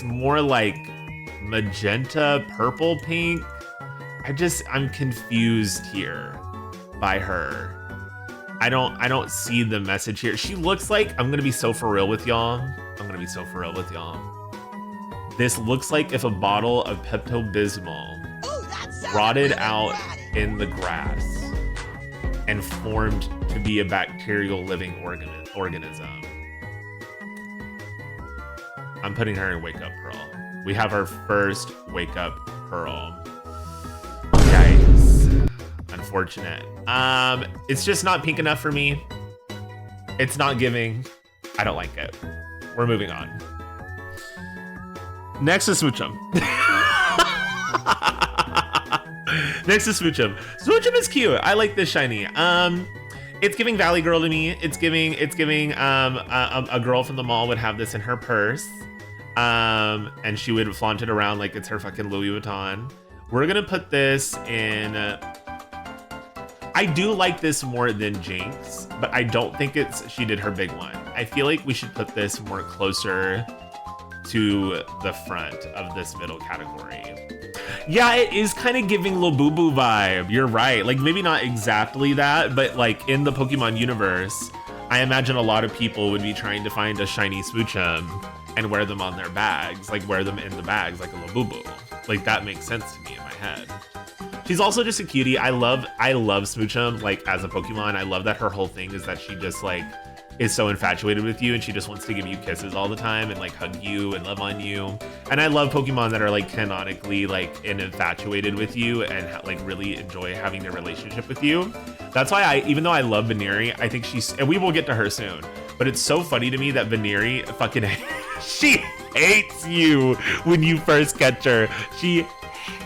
more like magenta purple pink. I'm confused here by her. I don't see the message here. She looks like, I'm gonna be so for real with y'all. This looks like if a bottle of Pepto-Bismol rotted out in the grass and formed to be a bacterial living organism. I'm putting her in Wake Up Pearl. We have our first Wake Up Pearl. Yikes. Unfortunate. It's just not pink enough for me. It's not giving. I don't like it. We're moving on. Next is Smoochum. Smoochum is cute. I like this shiny. It's giving Valley Girl to me. It's giving a girl from the mall would have this in her purse. And she would flaunt it around like it's her fucking Louis Vuitton. We're gonna put this in, I do like this more than Jinx, but I don't think she did her big one. I feel like we should put this more closer to the front of this middle category. Yeah, it is kind of giving Lil Boo Boo vibe. You're right. Like, maybe not exactly that, but like in the Pokemon universe, I imagine a lot of people would be trying to find a shiny Smoochum and wear them on their bags, like wear them in the bags like a Labubu. Like that makes sense to me in my head. She's also just a cutie. I love Smoochum, like as a Pokemon. I love that her whole thing is that she just like is so infatuated with you and she just wants to give you kisses all the time and like hug you and love on you. And I love Pokemon that are like canonically like infatuated with you and like really enjoy having their relationship with you. That's why even though I love Veneeri, I think and we will get to her soon, but it's so funny to me that Veneeri fucking, she hates you when you first catch her. She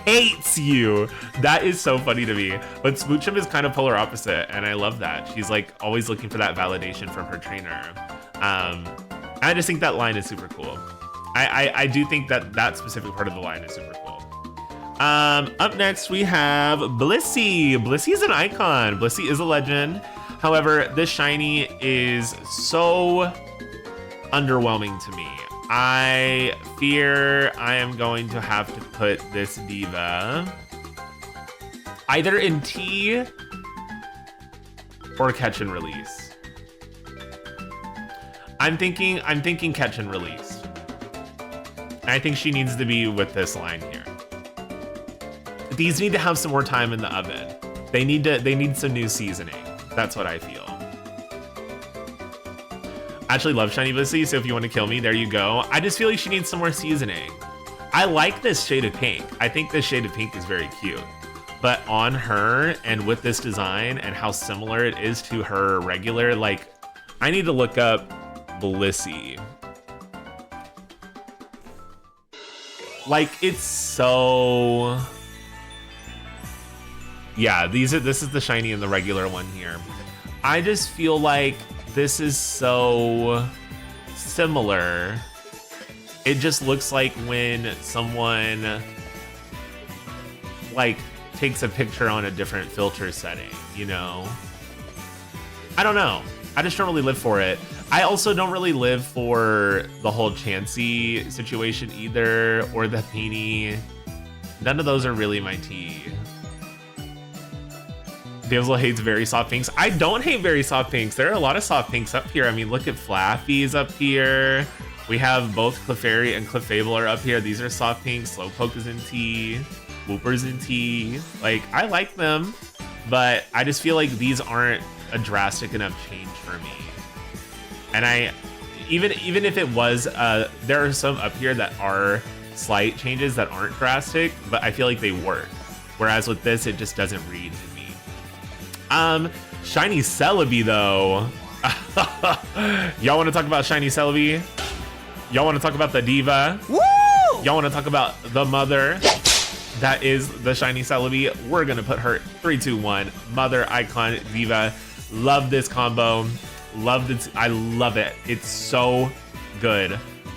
hates you. That is so funny to me. But Smoochum is kind of polar opposite, and I love that. She's like always looking for that validation from her trainer. I just think that line is super cool. I do think that specific part of the line is super cool. Up next we have Blissey. Blissey is an icon. Blissey is a legend. However, this shiny is so underwhelming to me. I fear I am going to have to put this diva either in T or catch and release. I'm thinking catch and release. I think she needs to be with this line here. These need to have some more time in the oven. They need some new seasoning. That's what I feel. I actually love Shiny Blissey, so if you want to kill me, there you go. I just feel like she needs some more seasoning. I like this shade of pink. I think this shade of pink is very cute. But on her and with this design and how similar it is to her regular, like, I need to look up Blissey. Like, it's so... Yeah, this is the shiny and the regular one here. I just feel like this is so similar. It just looks like when someone like takes a picture on a different filter setting, you know? I don't know. I just don't really live for it. I also don't really live for the whole Chansey situation either, or the Peony. None of those are really my tea. Damsel hates very soft pinks. I don't hate very soft pinks. There are a lot of soft pinks up here. I mean, look at Flaffy's up here. We have both Clefairy and Clefable are up here. These are soft pinks. Slowpoke is in tea. Wooper's in tea. Like, I like them, but I just feel like these aren't a drastic enough change for me. And even if it was, there are some up here that are slight changes that aren't drastic, but I feel like they work. Whereas with this, it just doesn't read to me. Shiny Celebi though. Y'all want to talk about Shiny Celebi? Y'all want to talk about the diva? Woo! Y'all want to talk about the mother? That is the Shiny Celebi. We're gonna put her 3, 2, 1. Mother, icon, diva. Love this combo. Love this. I love it. It's so good.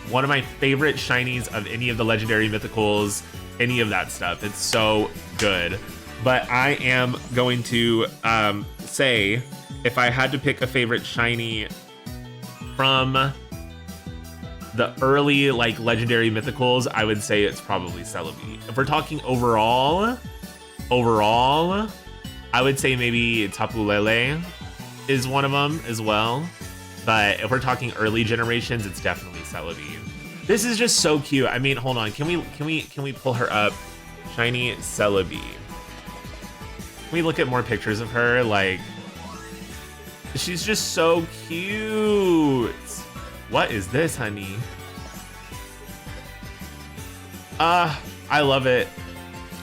One of my favorite shinies of any of the legendary mythicals, any of that stuff. It's so good. But I am going to say, if I had to pick a favorite shiny from the early like legendary mythicals, I would say it's probably Celebi. If we're talking overall, I would say maybe Tapu Lele is one of them as well. But if we're talking early generations, it's definitely Celebi. This is just so cute. I mean, hold on, can we pull her up? Shiny Celebi. Can we look at more pictures of her? Like, she's just so cute. What is this, honey? I love it.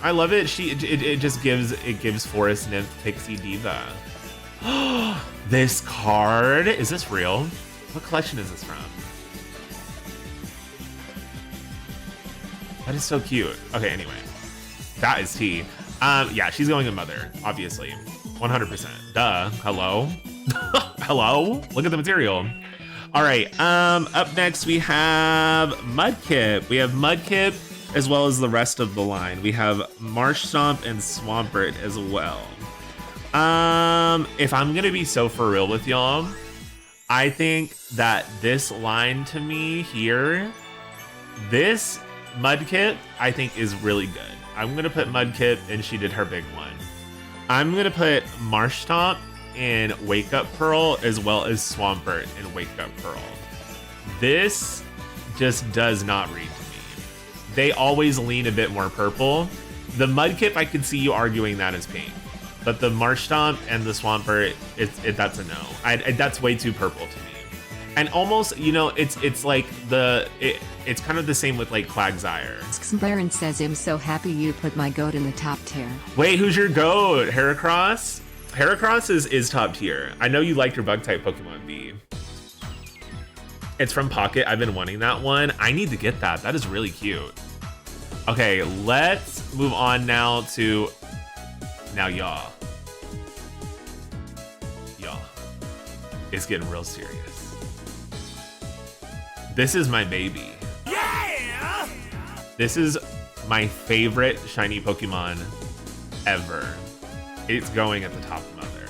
I love it. It just gives Forest Nymph Pixie Diva. This card, is this real? What collection is this from? That is so cute. Okay, anyway, that is tea. Yeah, she's going in Mother, obviously. 100%. Duh. Hello? Hello? Look at the material. All right, up next we have Mudkip. We have Mudkip as well as the rest of the line. We have Marshtomp and Swampert as well. If I'm gonna be so for real with y'all, I think that this line to me here, this Mudkip, I think is really good. I'm gonna put Mudkip and she did her big one. I'm gonna put Marshtomp in Wake Up Pearl as well as Swampert in Wake Up Pearl. This just does not read to me. They always lean a bit more purple. The Mudkip, I could see you arguing that as pink. But the Marshtomp and the Swampert, that's a no. That's way too purple to me. And almost, you know, it's like it's kind of the same with like Quagsire. Baron says, I'm so happy you put my goat in the top tier. Wait, who's your goat? Heracross? Heracross is top tier. I know you like your bug type Pokemon B. It's from Pocket. I've been wanting that one. I need to get that. That is really cute. Okay, let's move on now to y'all. It's getting real serious. This is my baby. Yeah! This is my favorite shiny Pokemon ever. It's going at the top of Mother.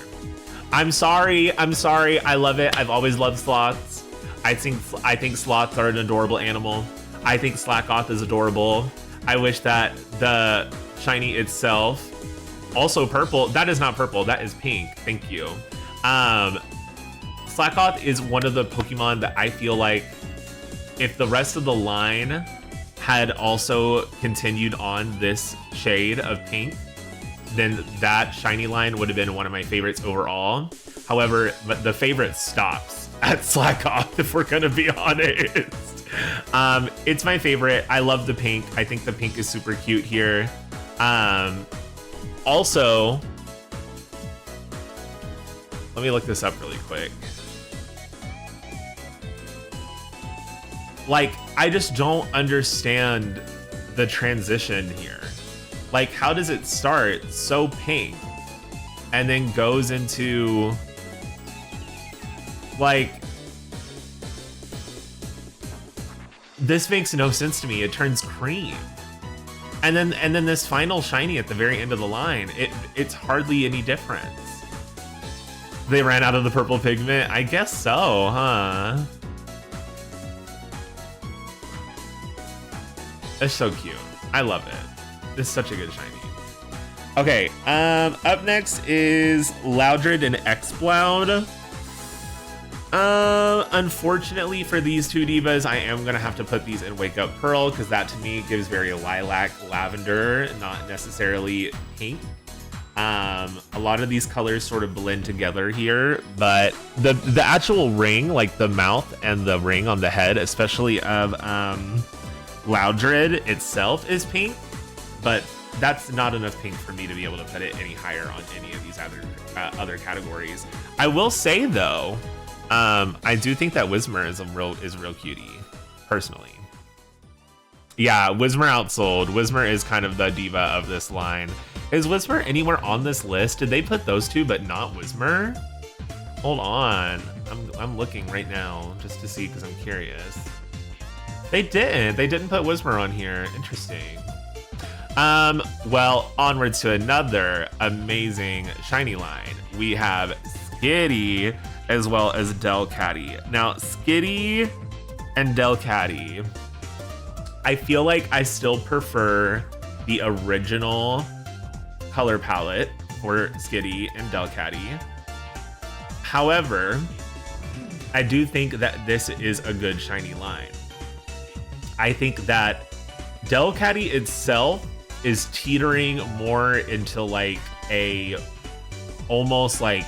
I'm sorry. I love it. I've always loved sloths. I think sloths are an adorable animal. I think Slackoth is adorable. I wish that the shiny itself, also purple. That is not purple. That is pink. Thank you. Slackoth is one of the Pokemon that I feel like if the rest of the line had also continued on this shade of pink, then that shiny line would have been one of my favorites overall. However, but the favorite stops at Slackoth, if we're gonna be honest. It's my favorite. I love the pink. I think the pink is super cute here. Also, let me look this up really quick. Like, I just don't understand the transition here. Like, how does it start so pink and then goes into, like, this makes no sense to me. It turns cream. And then this final shiny at the very end of the line, it's hardly any difference. They ran out of the purple pigment? I guess so, huh? It's so cute. I love it. This is such a good shiny. Okay, up next is Loudred and Exploud. Unfortunately for these two divas, I am gonna have to put these in Wake Up Pearl because that to me gives very lilac lavender, not necessarily pink. A lot of these colors sort of blend together here, but the actual ring, like the mouth and the ring on the head, especially of Loudred itself, is pink, but that's not enough pink for me to be able to put it any higher on any of these other categories. I will say though, I do think that Whismur is real cutie, personally. Yeah, Whismur outsold. Whismur is kind of the diva of this line. Is Whismur anywhere on this list? Did they put those two but not Whismur? Hold on, I'm looking right now just to see because I'm curious. They didn't put Whismur on here. Interesting. Well, onwards to another amazing shiny line. We have Skitty as well as Delcatty. Now, Skitty and Delcatty, I feel like I still prefer the original color palette for Skitty and Delcatty. However, I do think that this is a good shiny line. I think that Delcatty itself is teetering more into like a almost like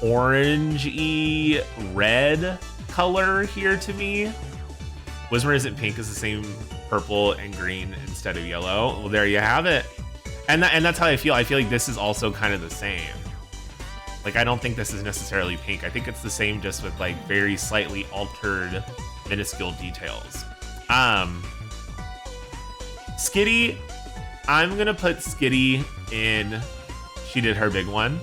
orangey red color here to me. Whismur isn't pink, it's the same purple and green instead of yellow. Well, there you have it. And that's how I feel. I feel like this is also kind of the same. Like, I don't think this is necessarily pink. I think it's the same, just with like very slightly altered minuscule details. Skitty, I'm gonna put Skitty in She Did Her Big One.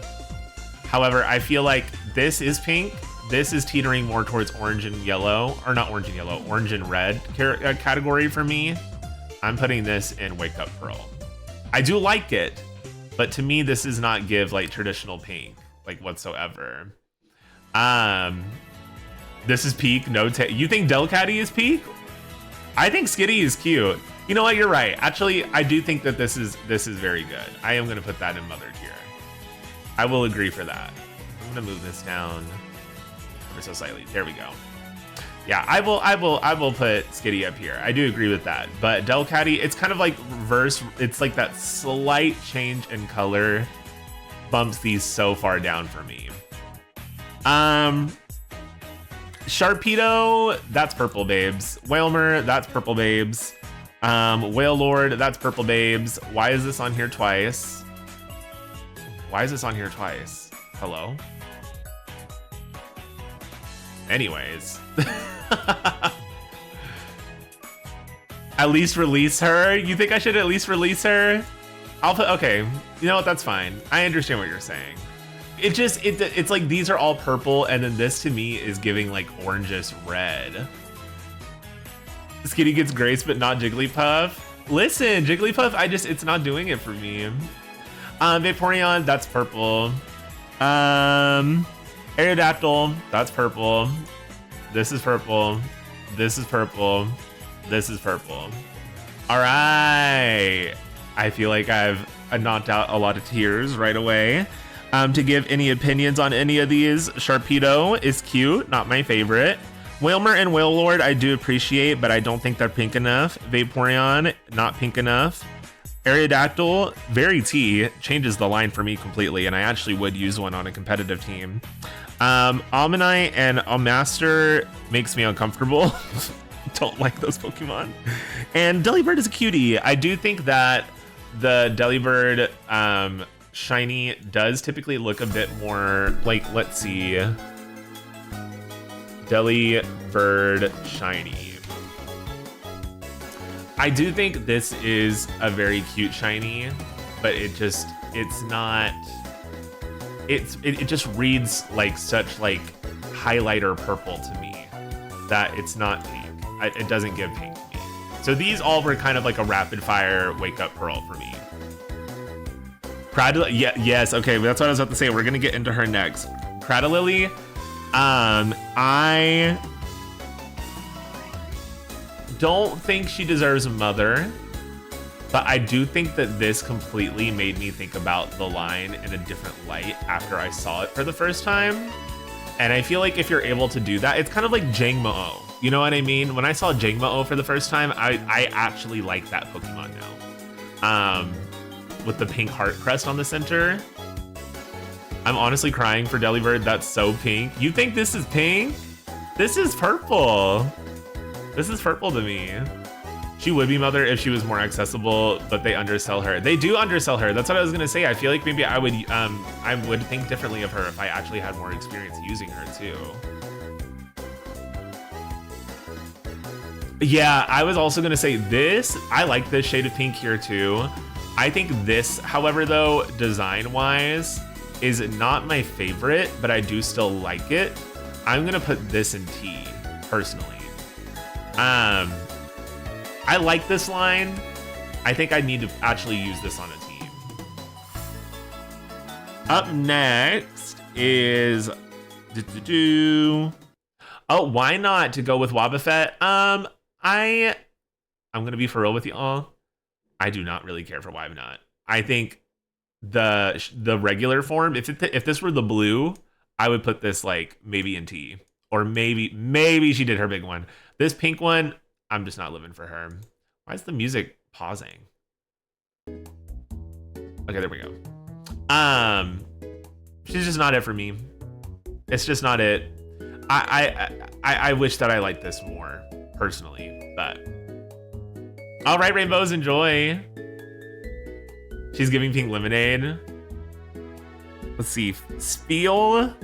However, I feel like this is pink. This is teetering more towards orange and yellow, or not orange and yellow, orange and red category for me. I'm putting this in Wake Up Pearl. I do like it, but to me, this does not give like traditional pink, like whatsoever. This is peak. You think Delcatty is peak? I think Skitty is cute. You know what? You're right. Actually, I do think that this is very good. I am gonna put that in Mother tier. I will agree for that. I'm gonna move this down ever so slightly. There we go. Yeah, I will put Skitty up here. I do agree with that. But Delcatty, it's kind of like reverse. It's like that slight change in color bumps these so far down for me. Sharpedo, that's purple babes. Whalmer, that's purple babes. Whale Lord, that's purple babes. Why is this on here twice? Why is this on here twice? Hello? Anyways. At least release her? You think I should at least release her? I'll put, okay, you know what, that's fine. I understand what you're saying. It's like these are all purple, and then this to me is giving like orangish red. Skitty gets grace, but not Jigglypuff. Listen, Jigglypuff, it's not doing it for me. Vaporeon, that's purple. Aerodactyl, that's purple. This is purple. This is purple. This is purple. All right. I feel like I've knocked out a lot of tears right away. To give any opinions on any of these, Sharpedo is cute, not my favorite. Whalmer and Wailord I do appreciate, but I don't think they're pink enough. Vaporeon, not pink enough. Aerodactyl, very T, changes the line for me completely, and I actually would use one on a competitive team. Almanite and Almaster makes me uncomfortable. Don't like those Pokemon. And Delibird is a cutie. I do think that the Delibird shiny does typically look a bit more like, let's see. Delibird shiny. I do think this is a very cute shiny, but it just reads like such like highlighter purple to me that it's not pink. It doesn't give pink to me. So these all were kind of like a rapid fire wake up pearl for me. Yes, okay, that's what I was about to say. We're gonna get into her next. Cradalily, I don't think she deserves a mother, but I do think that this completely made me think about the line in a different light after I saw it for the first time. And I feel like if you're able to do that, it's kind of like Jangmo-O. You know what I mean? When I saw Jangmo-O for the first time, I actually like that Pokemon now. With the pink heart crest on the center. I'm honestly crying for Delibird. That's so pink. You think this is pink? This is purple. This is purple to me. She would be mother if she was more accessible, but they undersell her. They do undersell her. That's what I was gonna say. I feel like maybe I would think differently of her if I actually had more experience using her too. Yeah, I was also gonna say this. I like this shade of pink here too. I think this, however, though, design-wise, is not my favorite, but I do still like it. I'm gonna put this in T, personally. I like this line. I think I need to actually use this on a team. Up next is... Oh, why not to go with Wobbuffet? I'm gonna be for real with y'all. I do not really care for Wybnot. I think the regular form, if this were the blue, I would put this like maybe in T, or maybe she did her big one. This pink one, I'm just not living for her. Why is the music pausing? Okay, there we go. She's just not it for me. It's just not it. I wish that I liked this more personally, but. All right, rainbows, enjoy. She's giving pink lemonade. Let's see, Spheal.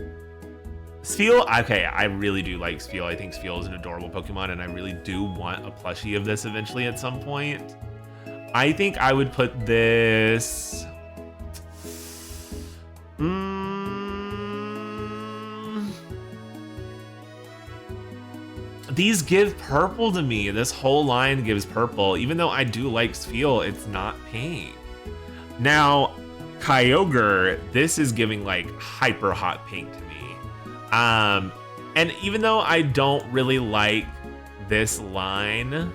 Okay, I really do like Spheal. I think Spheal is an adorable Pokemon, and I really do want a plushie of this eventually at some point. I think I would put this... These give purple to me. This whole line gives purple. Even though I do like Spheal, it's not pink. Now, Kyogre, this is giving like hyper hot pink to me. And even though I don't really like this line,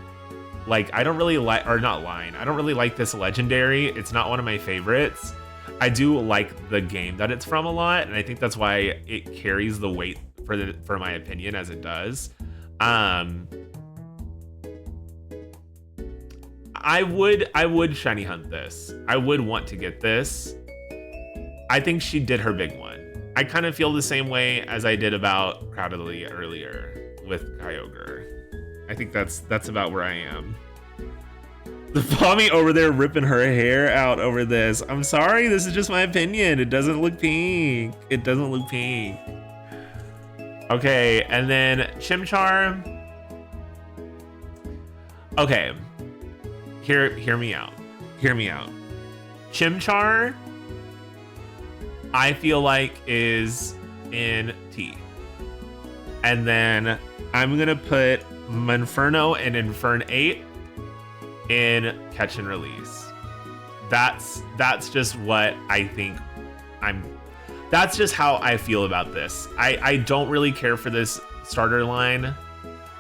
like I don't really like, or not line, I don't really like this legendary. It's not one of my favorites. I do like the game that it's from a lot, and I think that's why it carries the weight for my opinion as it does. Um, I would shiny hunt this. I would want to get this. I think she did her big one. I kind of feel the same way as I did about Crowdedly earlier with Kyogre. I think that's about where I am. The Pommy over there ripping her hair out over this. I'm sorry, this is just my opinion. It doesn't look pink. It doesn't look pink. Okay, and then Chimchar. Okay. Hear me out. Hear me out. Chimchar, I feel like is in T. And then I'm gonna put Monferno and Infernape in Catch and Release. That's just what I think that's just how I feel about this. I don't really care for this starter line.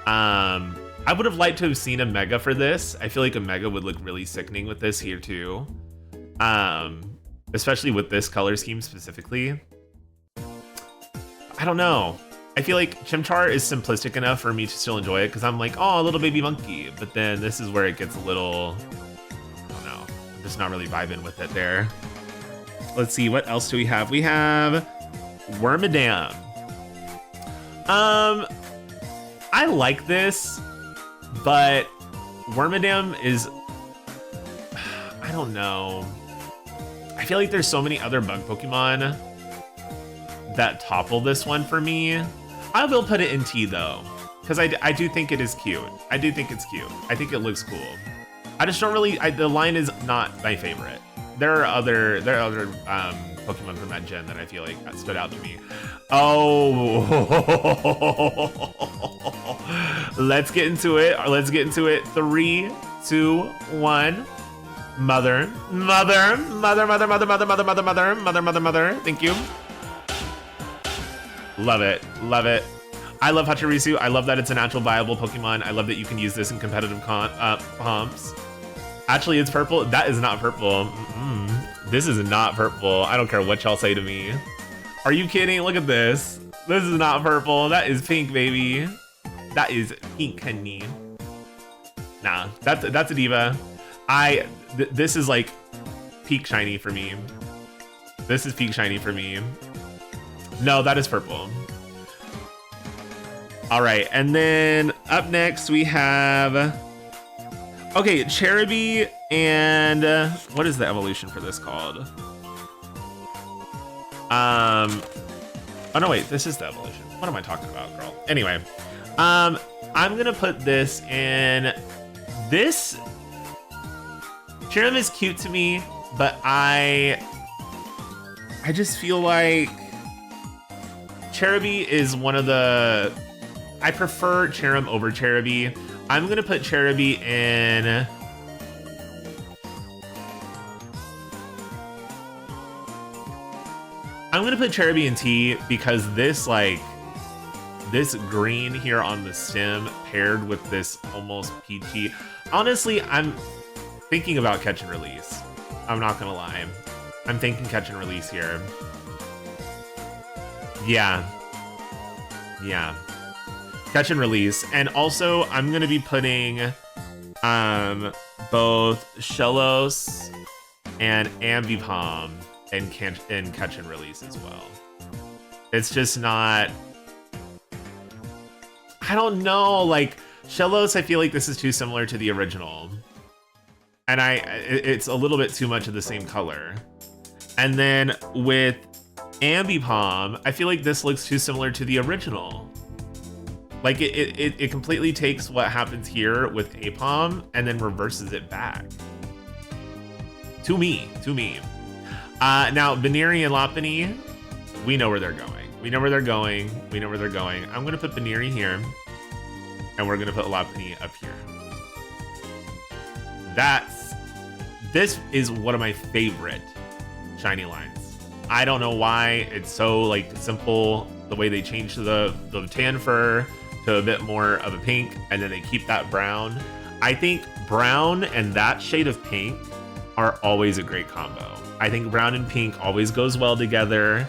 I would have liked to have seen a Mega for this. I feel like a Mega would look really sickening with this here too. Especially with this color scheme specifically. I don't know. I feel like Chimchar is simplistic enough for me to still enjoy it because I'm like, oh, a little baby monkey. But then this is where it gets a little, I don't know. I'm just not really vibing with it there. Let's see, what else do we have? We have Wormadam. I like this, but Wormadam is, I don't know. I feel like there's so many other bug Pokemon that topple this one for me. I will put it in T though, because I do think it is cute. I do think it's cute. I think it looks cool. I just don't really, the line is not my favorite. There are other Pokemon from that gen that I feel like that stood out to me. Oh, let's get into it. Let's get into it. 3, 2, 1. Mother. Thank you. Love it. Love it. I love Hachirisu. I love that it's a natural viable Pokemon. I love that you can use this in competitive comps. Actually, it's purple. That is not purple. This is not purple. I don't care what y'all say to me. Are you kidding? Look at this. This is not purple. That is pink, baby. That is pink, honey. Nah, that's a diva. This is like peak shiny for me. This is peak shiny for me. No, that is purple. All right, and then up next we have, okay, Cherubi and what is the evolution for this called? Oh no, wait, this is the evolution. What am I talking about, girl? Anyway, I'm gonna put this in this. Cherubi is cute to me, but I just feel like Cherubi is one of the, I prefer Cherum over Cherubi. I'm gonna put Cherubi in, I'm gonna put Cherubi in T because this, like, this green here on the stem paired with this almost peachy. Honestly, I'm thinking about Catch and Release. I'm not gonna lie. I'm thinking Catch and Release here. Yeah. Catch and Release. And also, I'm gonna be putting both Shellos and Ambipom in Catch and Release as well. It's just not, I don't know, like Shellos, I feel like this is too similar to the original. And it's a little bit too much of the same color. And then with Ambipom, I feel like this looks too similar to the original. Like it completely takes what happens here with Apom and then reverses it back. To me. Now, Baneri and Lopunny, we know where they're going. I'm gonna put Baneri here, and we're gonna put Lopunny up here. This is one of my favorite shiny lines. I don't know why it's so like simple, the way they changed the tan fur to a bit more of a pink, and then they keep that brown. I think brown and that shade of pink are always a great combo. I think brown and pink always goes well together.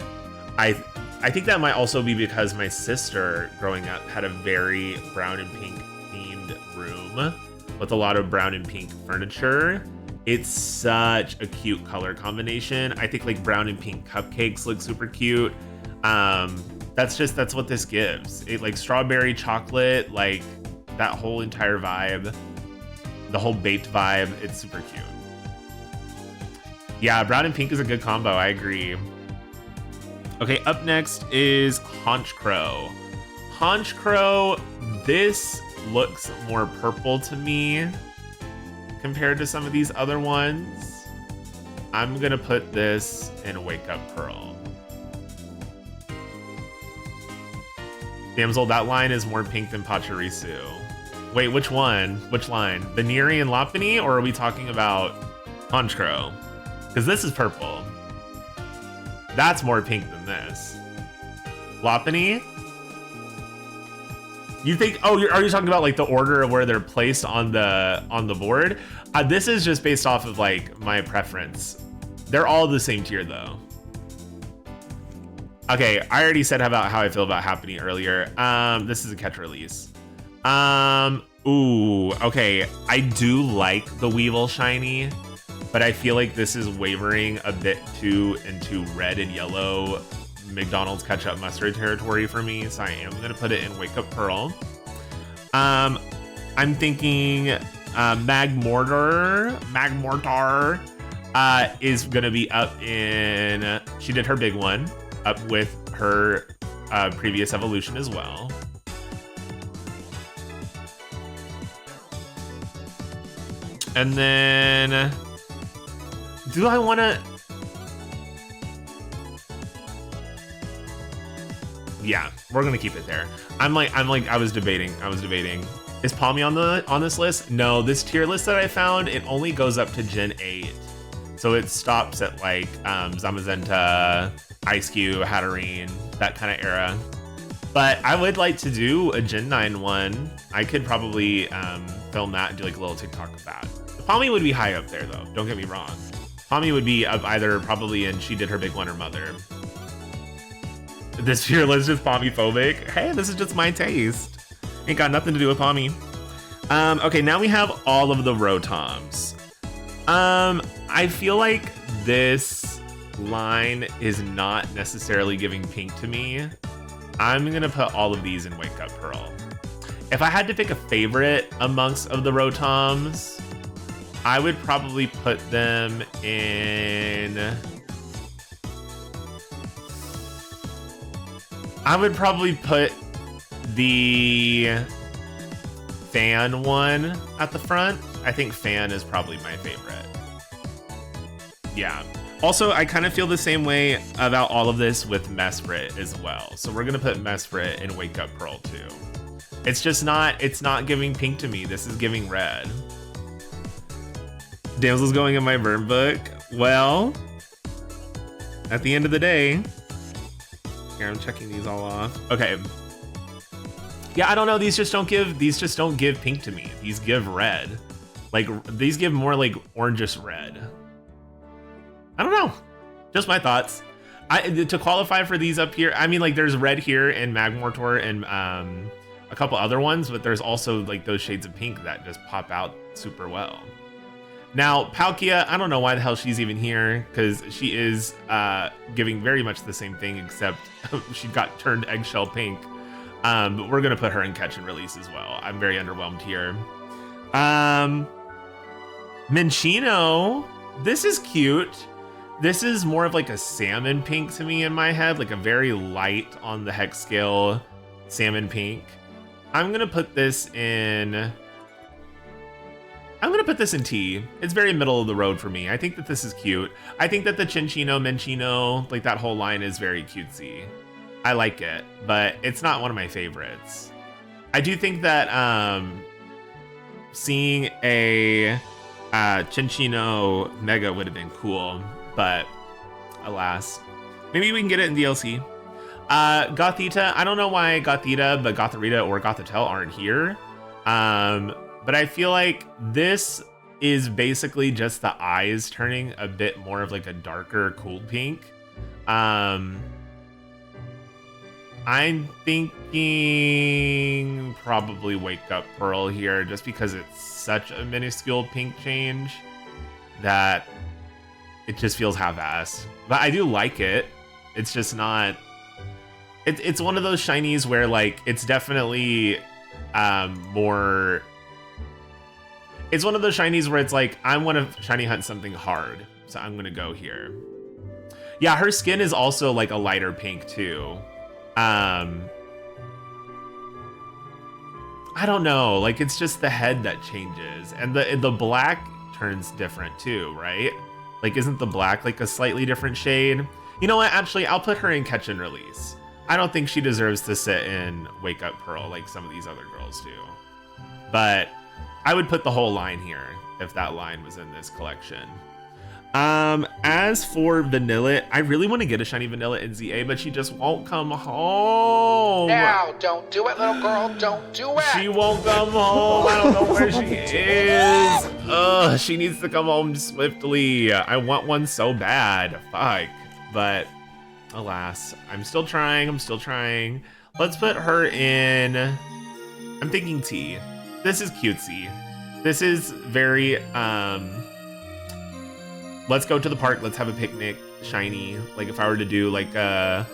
I think that might also be because my sister growing up had a very brown and pink themed room with a lot of brown and pink furniture. It's such a cute color combination. I think like brown and pink cupcakes look super cute. That's what this gives. It like strawberry chocolate, like that whole entire vibe, the whole baked vibe. It's super cute. Yeah, brown and pink is a good combo. I agree. Okay, up next is Haunch Crow. Haunch Crow, this looks more purple to me compared to some of these other ones. I'm gonna put this in Wake Up Pearl. Damsel, that line is more pink than Pachirisu. Wait, which one? Which line? The Neri and Lopunny, or are we talking about Haunch Crow? Because this is purple. That's more pink than this. Lopunny? You think? Oh, are you talking about like the order of where they're placed on the board? This is just based off of like my preference. They're all the same tier though. Okay, I already said about how I feel about Happiny earlier. This is a catch release. Ooh, okay. I do like the Weevil shiny, but I feel like this is wavering a bit too into red and yellow McDonald's ketchup mustard territory for me, so I am gonna put it in Wake Up Pearl. I'm thinking Magmortar is gonna be up in. She did her big one, up with her previous evolution as well. And then, do I want to? Yeah, we're gonna keep it there. I was debating. Is Palmy on this list? No, this tier list that I found, it only goes up to Gen 8. So it stops at like Zamazenta, Ice Cube, Hatterene, that kind of era. But I would like to do a Gen 9 one. I could probably film that and do like a little TikTok of that. Palmy would be high up there though, don't get me wrong. Palmy would be up either probably in She Did Her Big One or Mother. This tier list is Palmy phobic. Hey, this is just my taste. Ain't got nothing to do with Palmy. Okay, now we have all of the Rotoms. I feel like this line is not necessarily giving pink to me. I'm gonna put all of these in Wake Up Pearl. If I had to pick a favorite amongst of the Rotoms, I would probably put them in. I would probably put the Fan one at the front. I think Fan is probably my favorite. Yeah. Also, I kind of feel the same way about all of this with Mesprit as well. So we're gonna put Mesprit in Wake Up Pearl too. It's not giving pink to me. This is giving red. Damsel's going in my burn book. Well, at the end of the day, here I'm checking these all off. Okay. Yeah, I don't know. These just don't give pink to me. These give red. Like these give more like orangish red. I don't know. Just my thoughts. To qualify for these up here, I mean like there's red here in Magmortar and a couple other ones, but there's also like those shades of pink that just pop out super well. Now, Palkia, I don't know why the hell she's even here, because she is giving very much the same thing, except she got turned eggshell pink. But we're going to put her in catch and release as well. I'm very underwhelmed here. Minccino, this is cute. This is more of like a salmon pink to me in my head, like a very light on the hex scale salmon pink. I'm going to put this in T. It's very middle of the road for me. I think that this is cute. I think that the Cinccino, Minccino, like that whole line is very cutesy. I like it, but it's not one of my favorites. I do think that seeing a Cinccino Mega would have been cool, but alas. Maybe we can get it in DLC. Gothita, I don't know why Gothita, but Gothorita or Gothitelle aren't here. But I feel like this is basically just the eyes turning a bit more of like a darker cool pink. I'm thinking probably Wake Up Pearl here, just because it's such a minuscule pink change that it just feels half-assed. But I do like it. It's just not... It's one of those shinies where, like, it's definitely more... It's one of those shinies where it's like, I want to shiny hunt something hard, so I'm going to go here. Yeah, her skin is also, like, a lighter pink, too. I don't know, like, it's just the head that changes, and the black turns different too, right? Like, isn't the black like a slightly different shade? You know what, actually, I'll put her in Catch and Release. I don't think she deserves to sit in Wake Up Pearl like some of these other girls do, but I would put the whole line here if that line was in this collection. As for Vanilla, I really want to get a shiny Vanilla in ZA, but she just won't come home. Now, don't do it, little girl. Don't do it. She won't come home. I don't know where she is. Ugh, she needs to come home swiftly. I want one so bad. Fuck. But alas, I'm still trying. Let's put her in, I'm thinking T. This is cutesy. This is very, let's go to the park, let's have a picnic, shiny. Like if I were to do like a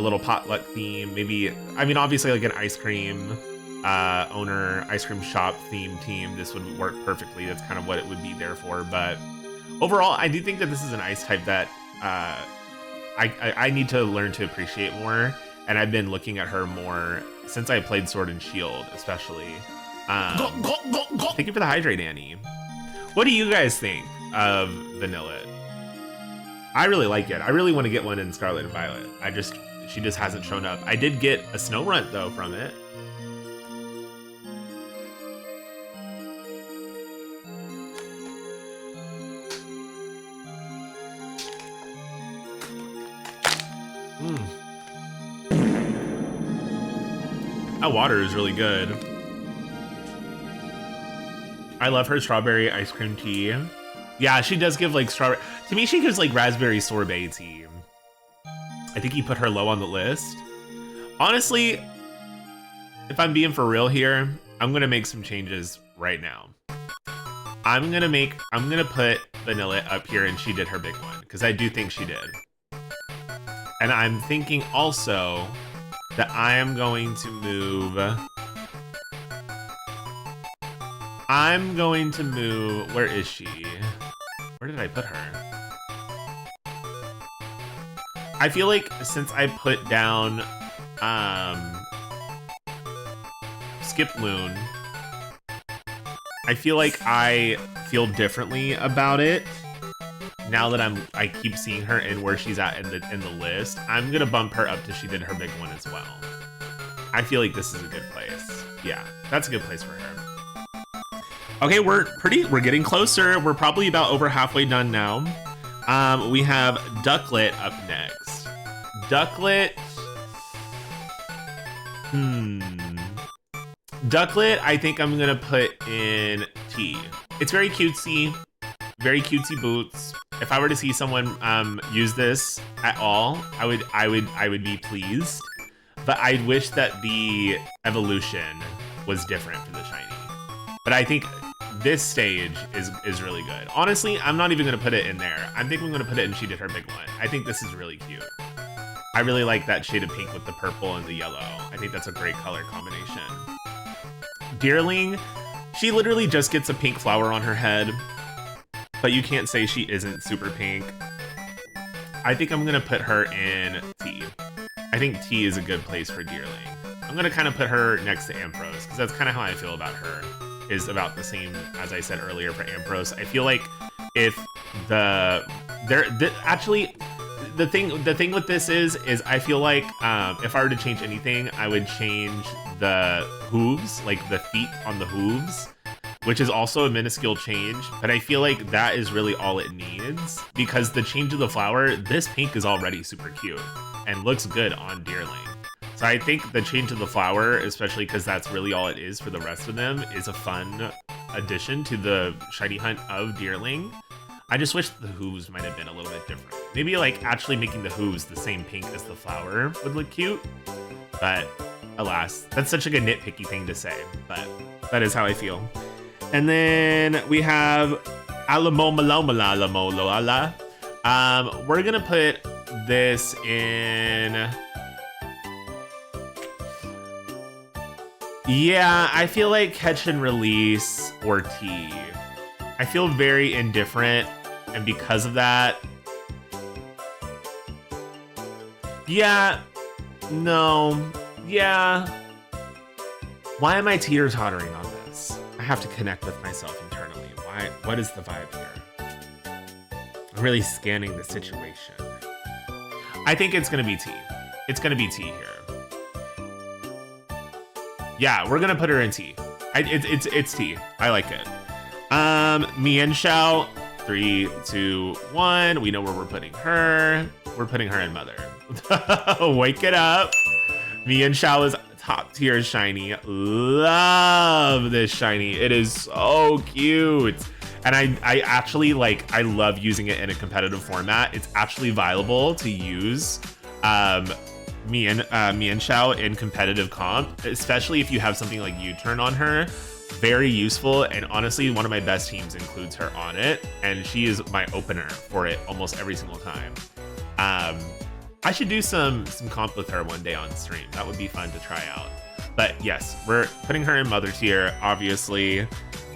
little potluck theme, maybe, I mean, obviously like an ice cream owner, ice cream shop theme team, this would work perfectly. That's kind of what it would be there for. But overall, I do think that this is an ice type that I need to learn to appreciate more. And I've been looking at her more since I played Sword and Shield, especially. Thank you for the hydrate, Annie. What do you guys think of Vanilla? I really like it. I really want to get one in Scarlet and Violet. She just hasn't shown up. I did get a snow runt though from it. That water is really good. I love her strawberry ice cream tea. Yeah, she does give like strawberry. To me, she gives like raspberry sorbet tea. I think you put her low on the list. Honestly, if I'm being for real here, I'm gonna make some changes right now. I'm gonna put Vanilla up here, and she did her big one because I do think she did. And I'm thinking also that I am going to move. Where is she? Where did I put her? I feel like since I put down Skip Loon, I feel like I feel differently about it now that I keep seeing her and where she's at in the list. I'm gonna bump her up to she did her big one as well. I feel like this is a good place. Yeah, that's a good place for her. Okay, we're getting closer. We're probably about over halfway done now. We have Ducklet up next. Ducklet. Ducklet, I think I'm gonna put in T. It's very cutesy boots. If I were to see someone use this at all, I would be pleased. But I wish that the evolution was different for the shiny. But I think this stage is really good. Honestly, I'm not even gonna put it in there. I think I'm gonna put it in She Did Her Big One. I think this is really cute. I really like that shade of pink with the purple and the yellow. I think that's a great color combination. Deerling, she literally just gets a pink flower on her head, but you can't say she isn't super pink. I think I'm gonna put her in T. I think T is a good place for Deerling. I'm gonna kind of put her next to Ampros, because that's kind of how I feel about her. Is about the same as I said earlier for Ampros. I feel like if the thing with this is I feel like if I were to change anything, I would change the hooves, like the feet on the hooves, which is also a minuscule change, but I feel like that is really all it needs, because the change of the flower, this pink is already super cute and looks good on Deerling. So I think the change of the flower, especially because that's really all it is for the rest of them, is a fun addition to the shiny hunt of Deerling. I just wish the hooves might have been a little bit different. Maybe like actually making the hooves the same pink as the flower would look cute. But alas, that's such like a nitpicky thing to say, but that is how I feel. And then we have Alamomalomala. We're gonna put this in. Yeah, I feel like catch and release or tea. I feel very indifferent, and because of that, yeah, no, yeah. Why am I teeter-tottering on this? I have to connect with myself internally. Why? What is the vibe here? I'm really scanning the situation. I think it's gonna be tea. It's gonna be tea here. Yeah, we're gonna put her in tea. It's tea. I like it. Mian Xiao, 3, 2, 1. We know where we're putting her. We're putting her in mother. Wake it up. Mian Xiao is top tier shiny. Love this shiny. It is so cute. And I actually like, I love using it in a competitive format. It's actually viable to use Mian Xiao in competitive comp, especially if you have something like U-turn on her. Very useful, and honestly, one of my best teams includes her on it, and she is my opener for it almost every single time. I should do some comp with her one day on stream. That would be fun to try out. But yes, we're putting her in mother tier, obviously.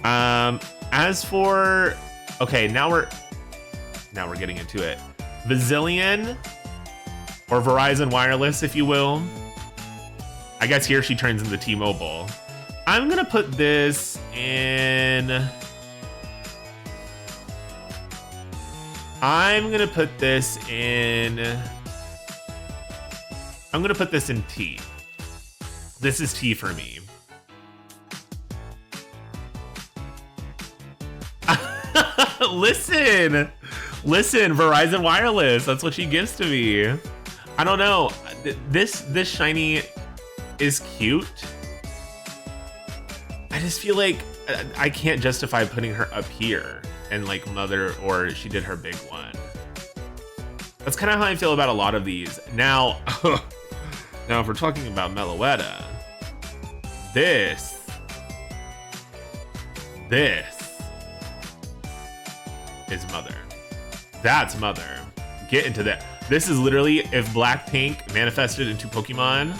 As for, okay, now we're getting into it. Bazillion, or Verizon Wireless, if you will. I guess here she turns into T-Mobile. I'm gonna put this in. I'm gonna put this in T. This is T for me. Listen, Verizon Wireless. That's what she gives to me. I don't know. This shiny is cute. I just feel like I can't justify putting her up here and like mother, or she did her big one. That's kind of how I feel about a lot of these. Now, if we're talking about Meloetta, this is mother. That's mother. Get into that. This is literally if Blackpink manifested into Pokemon,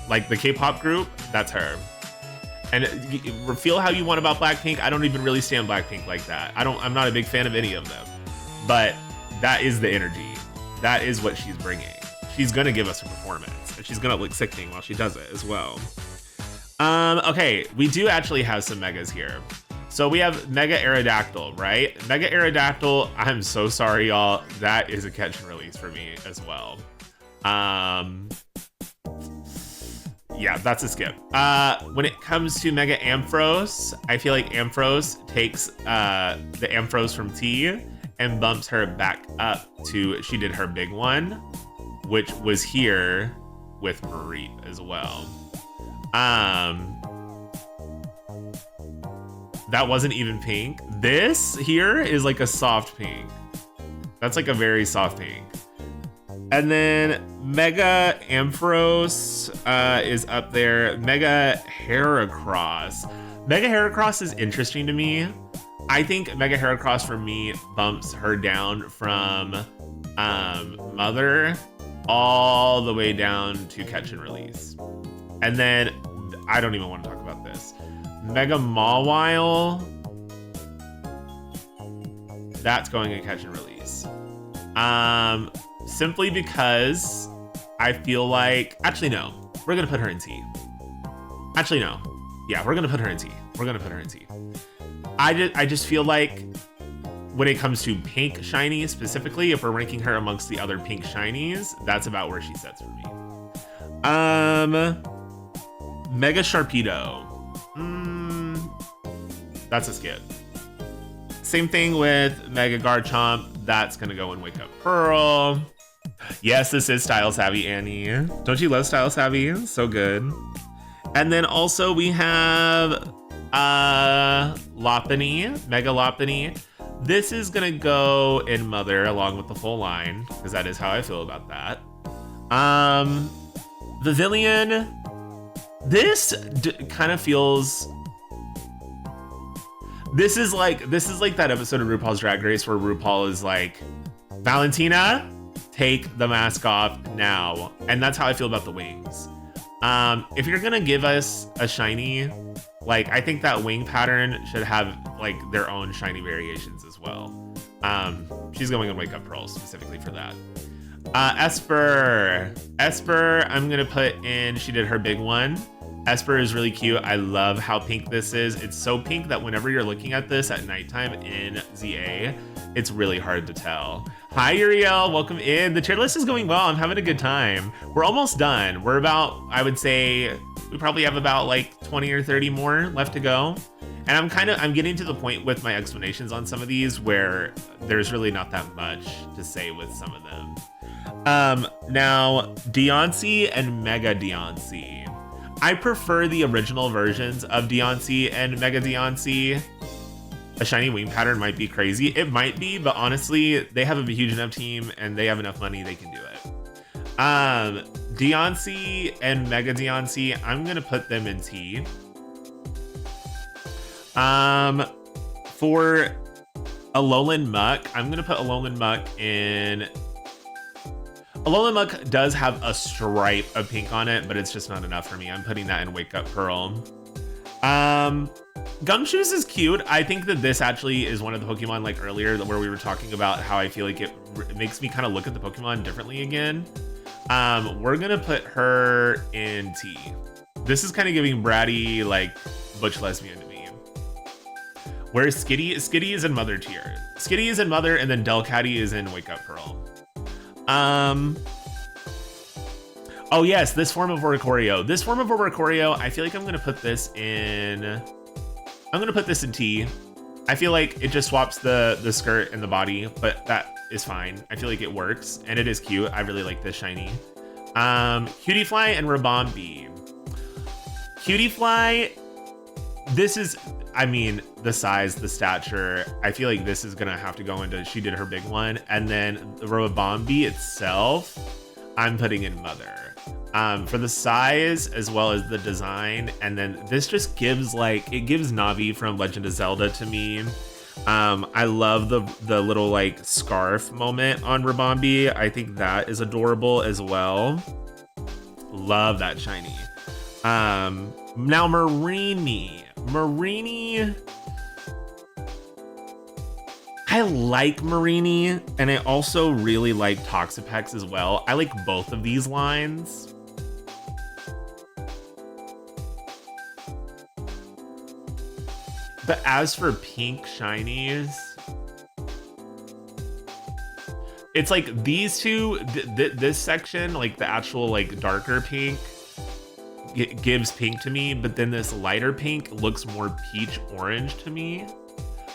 like the K-pop group, that's her. And feel how you want about Blackpink. I don't even really stand Blackpink like that. I'm not a big fan of any of them, but that is the energy. That is what she's bringing. She's gonna give us a performance, and she's gonna look sickening while she does it as well. Okay, we do actually have some megas here. So we have Mega Aerodactyl, right? Mega Aerodactyl, I'm so sorry, y'all. That is a catch and release for me as well. Yeah, that's a skip. When it comes to Mega Ampharos, I feel like Ampharos takes the Ampharos from T and bumps her back up to, she did her big one, which was here with Marie as well. That wasn't even pink. This here is like a soft pink. That's like a very soft pink. And then Mega Ampharos is up there. Mega Heracross. Mega Heracross is interesting to me. I think Mega Heracross for me bumps her down from Mother all the way down to Catch and Release. And then I don't even want to talk about this. Mega Mawile. That's going in Catch and Release. Simply because I feel like, actually no, we're gonna put her in T. Actually no, yeah, we're gonna put her in T. We're gonna put her in T. I just feel like when it comes to pink shinies specifically, if we're ranking her amongst the other pink shinies, that's about where she sets for me. Mega Sharpedo. That's a skip. Same thing with Mega Garchomp. That's gonna go in Wake Up Pearl. Yes, this is Style Savvy Annie. Don't you love Style Savvy? So good. And then also we have Lopunny, Mega Lopunny. This is gonna go in Mother along with the full line, because that is how I feel about that. Pavilion. This kind of feels. This is like that episode of RuPaul's Drag Race where RuPaul is like, Valentina, take the mask off now. And that's how I feel about the wings. If you're gonna give us a shiny, like I think that wing pattern should have like their own shiny variations as well. She's going on Wake Up Pearl specifically for that. Esper, I'm gonna put in, she did her big one. Esper is really cute. I love how pink this is. It's so pink that whenever you're looking at this at nighttime in ZA, it's really hard to tell. Hi, Uriel, welcome in. The tier list is going well. I'm having a good time. We're almost done. We're about, I would say, we probably have about like 20 or 30 more left to go. And I'm getting to the point with my explanations on some of these where there's really not that much to say with some of them. Now, Deonce and Mega Deonce. I prefer the original versions of Deonce and Mega Deonce. A shiny wing pattern might be crazy. It might be, but honestly, they have a huge enough team and they have enough money, they can do it. Deonce and Mega Deonce, I'm gonna put them in T. For Alolan Muck, I'm gonna put Alolan Muck in. Alolan Muck does have a stripe of pink on it, but it's just not enough for me. I'm putting that in Wake Up Pearl. Gumshoes is cute. I think that this actually is one of the Pokemon like earlier where we were talking about how I feel like it makes me kind of look at the Pokemon differently again. We're gonna put her in T. This is kind of giving bratty, like butch lesbian to me. Whereas Skitty is in Mother tier. Skitty is in Mother, and then Delcatty is in Wake Up Pearl. Oh yes, this form of Oricorio. This form of Oricorio, I feel like I'm gonna put this in. I'm gonna put this in T. I feel like it just swaps the skirt and the body, but that is fine. I feel like it works, and it is cute. I really like this shiny. Cutiefly and Rabombi. Cutiefly, this is, I mean, the size, the stature, I feel like this is gonna have to go into, she did her big one, and then the Rabombi itself, I'm putting in Mother. For the size as well as the design, and then this just gives like, it gives Navi from Legend of Zelda to me. I love the little like scarf moment on Rabombi. I think that is adorable as well. Love that shiny. Now Marini. I like Marini, and I also really like Toxapex as well. I like both of these lines. But as for pink shinies, it's like these two, this section, like the actual like darker pink, it gives pink to me, but then this lighter pink looks more peach orange to me.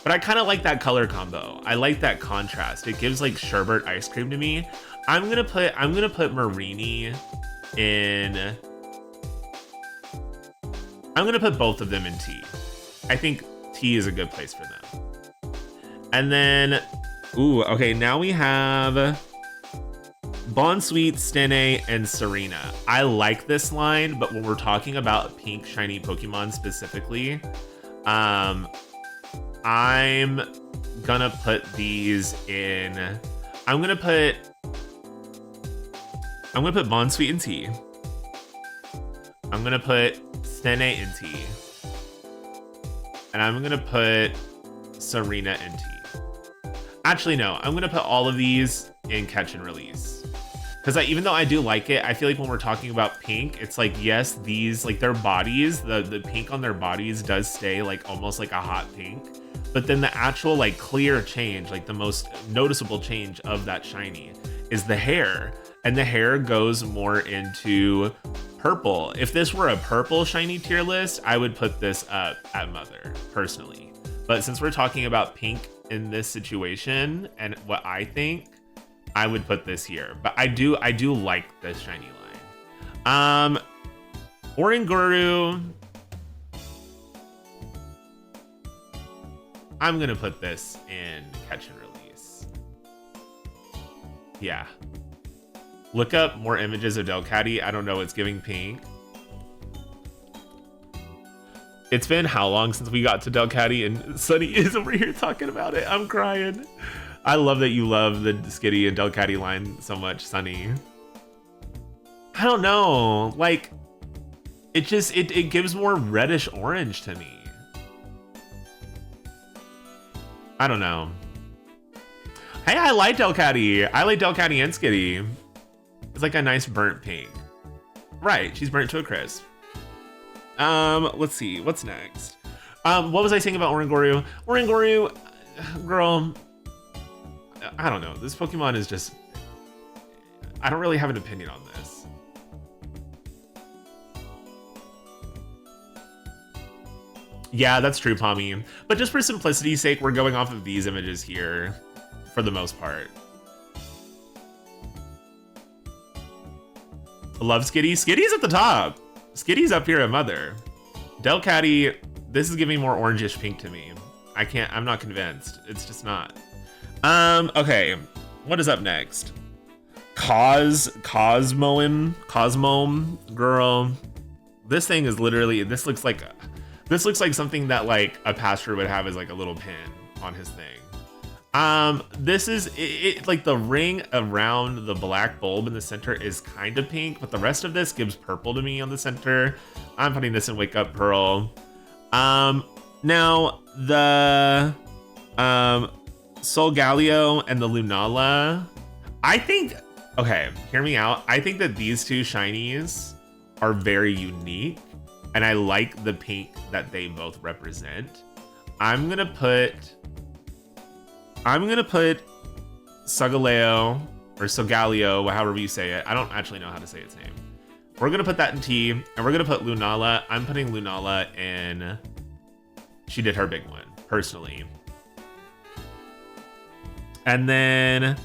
But I kind of like that color combo. I like that contrast. It gives like sherbet ice cream to me. I'm gonna put Marini in. I'm gonna put both of them in T. I think T is a good place for them. And then, ooh, okay, now we have Bonsweet, Stene, and Serena. I like this line, but when we're talking about pink shiny Pokemon specifically, I'm gonna put these in. I'm gonna put Bonsweet in T. I'm gonna put Stene in T. And I'm gonna put Serena in T. Actually, no, I'm gonna put all of these in Catch and Release. Because even though I do like it, I feel like when we're talking about pink, it's like, yes, these, like their bodies, the pink on their bodies does stay like almost like a hot pink. But then the actual like clear change, like the most noticeable change of that shiny is the hair. And the hair goes more into purple. If this were a purple shiny tier list, I would put this up at Mother, personally. But since we're talking about pink in this situation and what I think, I would put this here. But I do like this shiny line. Oranguru, I'm gonna put this in Catch and Release. Yeah. Look up more images of Delcatty. I don't know, it's giving pink. It's been how long since we got to Delcatty, and Sunny is over here talking about it. I'm crying. I love that you love the Skitty and Delcatty line so much, Sunny. I don't know, like, it just, it gives more reddish orange to me. I don't know. Hey, I like Delcatty. I like Delcatty and Skitty. It's like a nice burnt pink. Right, she's burnt to a crisp. Let's see, what's next? What was I saying about Oranguru? Oranguru, girl, I don't know. This Pokemon is just, I don't really have an opinion on this. Yeah, that's true, Pommy. But just for simplicity's sake, we're going off of these images here for the most part. Love Skitty. Skitty's at the top. Skitty's up here at Mother. Delcatty, this is giving more orangish pink to me. I'm not convinced. It's just not. Okay, what is up next? Cosmoem, girl. This thing is literally, this looks like something that like a pastor would have as like a little pin on his thing. This is it like the ring around the black bulb in the center is kind of pink, but the rest of this gives purple to me on the center. I'm putting this in Wake Up Pearl. Now the Solgaleo and the Lunala, I think, okay, hear me out. I think that these two shinies are very unique, and I like the pink that they both represent. I'm gonna put Solgaleo, or Solgaleo, however you say it. I don't actually know how to say its name. We're gonna put that in T, and we're gonna put Lunala. I'm putting Lunala in She Did Her Big One, personally. And then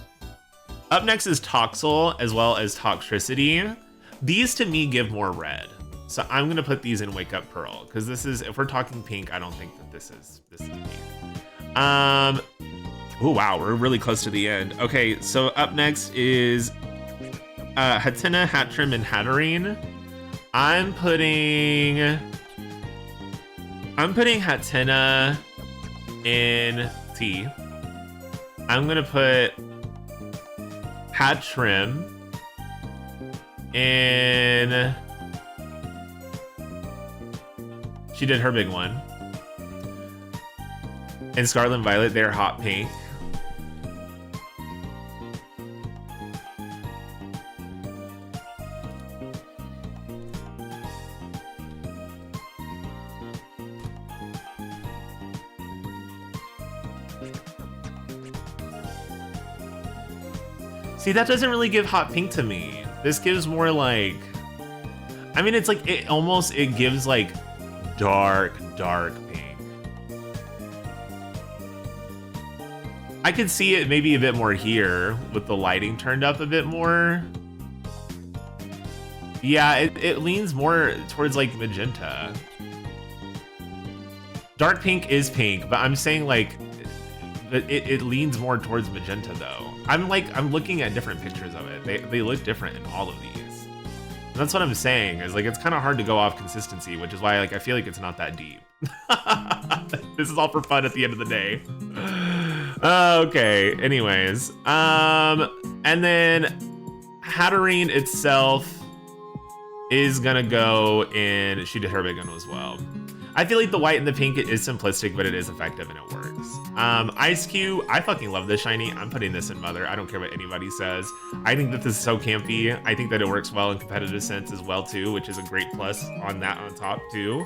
up next is Toxel, as well as Toxtricity. These to me give more red. So I'm gonna put these in Wake Up Pearl, because this is, if we're talking pink, I don't think that this is pink. Oh wow, we're really close to the end. Okay, so up next is Hatenna, Hatrim, and Hatterene. I'm putting Hatenna in T. I'm gonna put Hatrim in She Did Her Big One. And Scarlet and Violet, they're hot pink. See, that doesn't really give hot pink to me. This gives more like, I mean, it's like, it gives like dark pink. I could see it maybe a bit more here with the lighting turned up a bit more. Yeah, it leans more towards like magenta. Dark pink is pink, but I'm saying like, it leans more towards magenta though. I'm looking at different pictures of it. They look different in all of these. And that's what I'm saying, is like, it's kind of hard to go off consistency, which is why like I feel like it's not that deep. This is all for fun at the end of the day. Okay, anyways. And then Hatterene itself is gonna go in She Did Her Big One as well. I feel like the white and the pink is simplistic, but it is effective and it works. Ice Cube, I fucking love this shiny. I'm putting this in Mother. I don't care what anybody says. I think that this is so campy. I think that it works well in competitive sense as well too, which is a great plus on that on top too.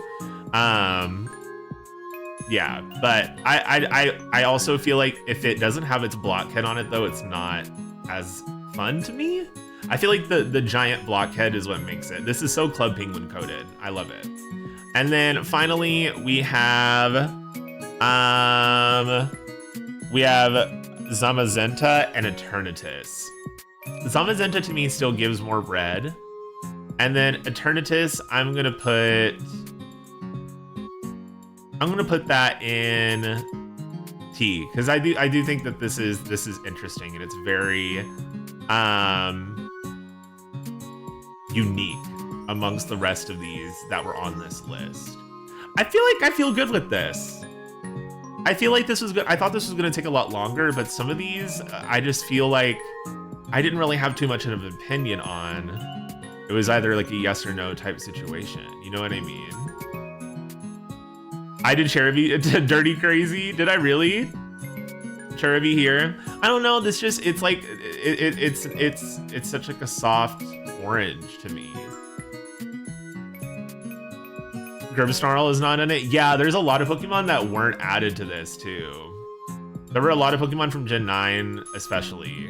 Yeah, but I also feel like if it doesn't have its blockhead on it though, it's not as fun to me. I feel like the giant blockhead is what makes it. This is so Club Penguin coded. I love it. And then finally we have Zamazenta and Eternatus. Zamazenta to me still gives more red. And then Eternatus, I'm gonna put that in T, because I do think that this is interesting, and it's very unique amongst the rest of these that were on this list. I feel like I feel good with this. I feel like this was good. I thought this was gonna take a lot longer, but some of these, I just feel like I didn't really have too much of an opinion on. It was either like a yes or no type situation. You know what I mean? I did Cherubi Dirty Crazy. Did I really? Cherubi here. I don't know. This just, it's like, it's such like a soft orange to me. Grimmsnarl is not in it. Yeah, there's a lot of Pokemon that weren't added to this too. There were a lot of Pokemon from Gen 9 especially.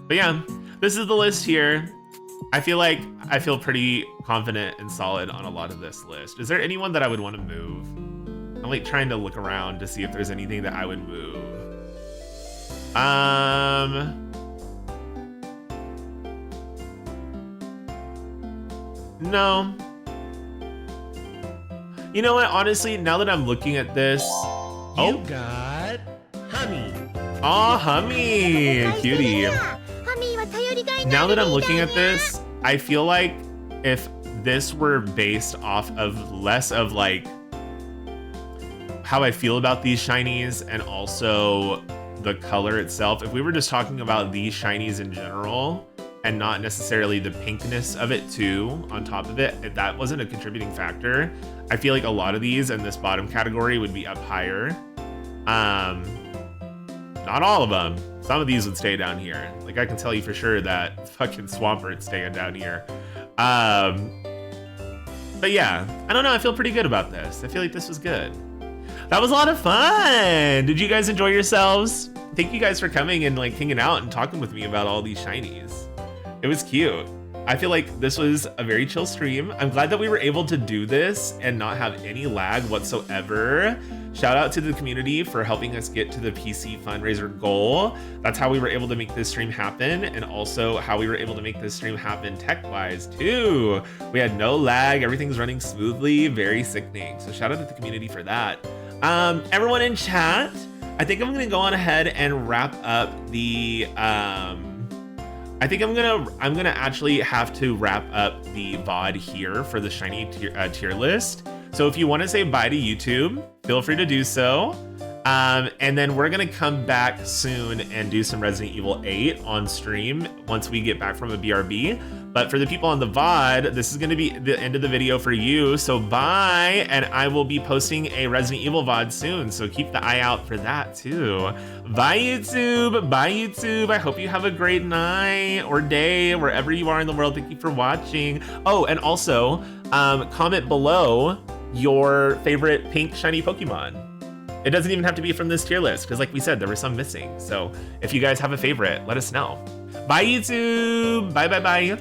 But yeah, this is the list here. I feel pretty confident and solid on a lot of this list. Is there anyone that I would want to move? I'm like trying to look around to see if there's anything that I would move. No. You know what? Honestly, now that I'm looking at this, You got Hummy. Aw, Hummy, cutie. Now that I'm looking at this, I feel like if this were based off of less of like how I feel about these shinies and also the color itself, if we were just talking about these shinies in general and not necessarily the pinkness of it too on top of it, if that wasn't a contributing factor, I feel like a lot of these in this bottom category would be up higher. Not all of them. Some of these would stay down here. Like I can tell you for sure that fucking Swampert's staying down here. But yeah, I don't know. I feel pretty good about this. I feel like this was good. That was a lot of fun. Did you guys enjoy yourselves? Thank you guys for coming and like hanging out and talking with me about all these shinies. It was cute. I feel like this was a very chill stream. I'm glad that we were able to do this and not have any lag whatsoever. Shout out to the community for helping us get to the PC fundraiser goal. That's how we were able to make this stream happen, and also how we were able to make this stream happen tech-wise too. We had no lag, everything's running smoothly, very sickening. So shout out to the community for that. Everyone in chat, I think I'm gonna go on ahead and wrap up the I think I'm gonna actually have to wrap up the VOD here for the shiny tier list. So if you want to say bye to YouTube, feel free to do so. And then we're gonna come back soon and do some Resident Evil 8 on stream once we get back from a BRB. But for the people on the VOD, this is gonna be the end of the video for you. So bye, and I will be posting a Resident Evil VOD soon. So keep the eye out for that too. Bye YouTube, bye YouTube. I hope you have a great night or day, wherever you are in the world. Thank you for watching. Oh, and also comment below your favorite pink shiny Pokemon. It doesn't even have to be from this tier list, because like we said, there were some missing. So if you guys have a favorite, let us know. Bye YouTube, bye bye bye.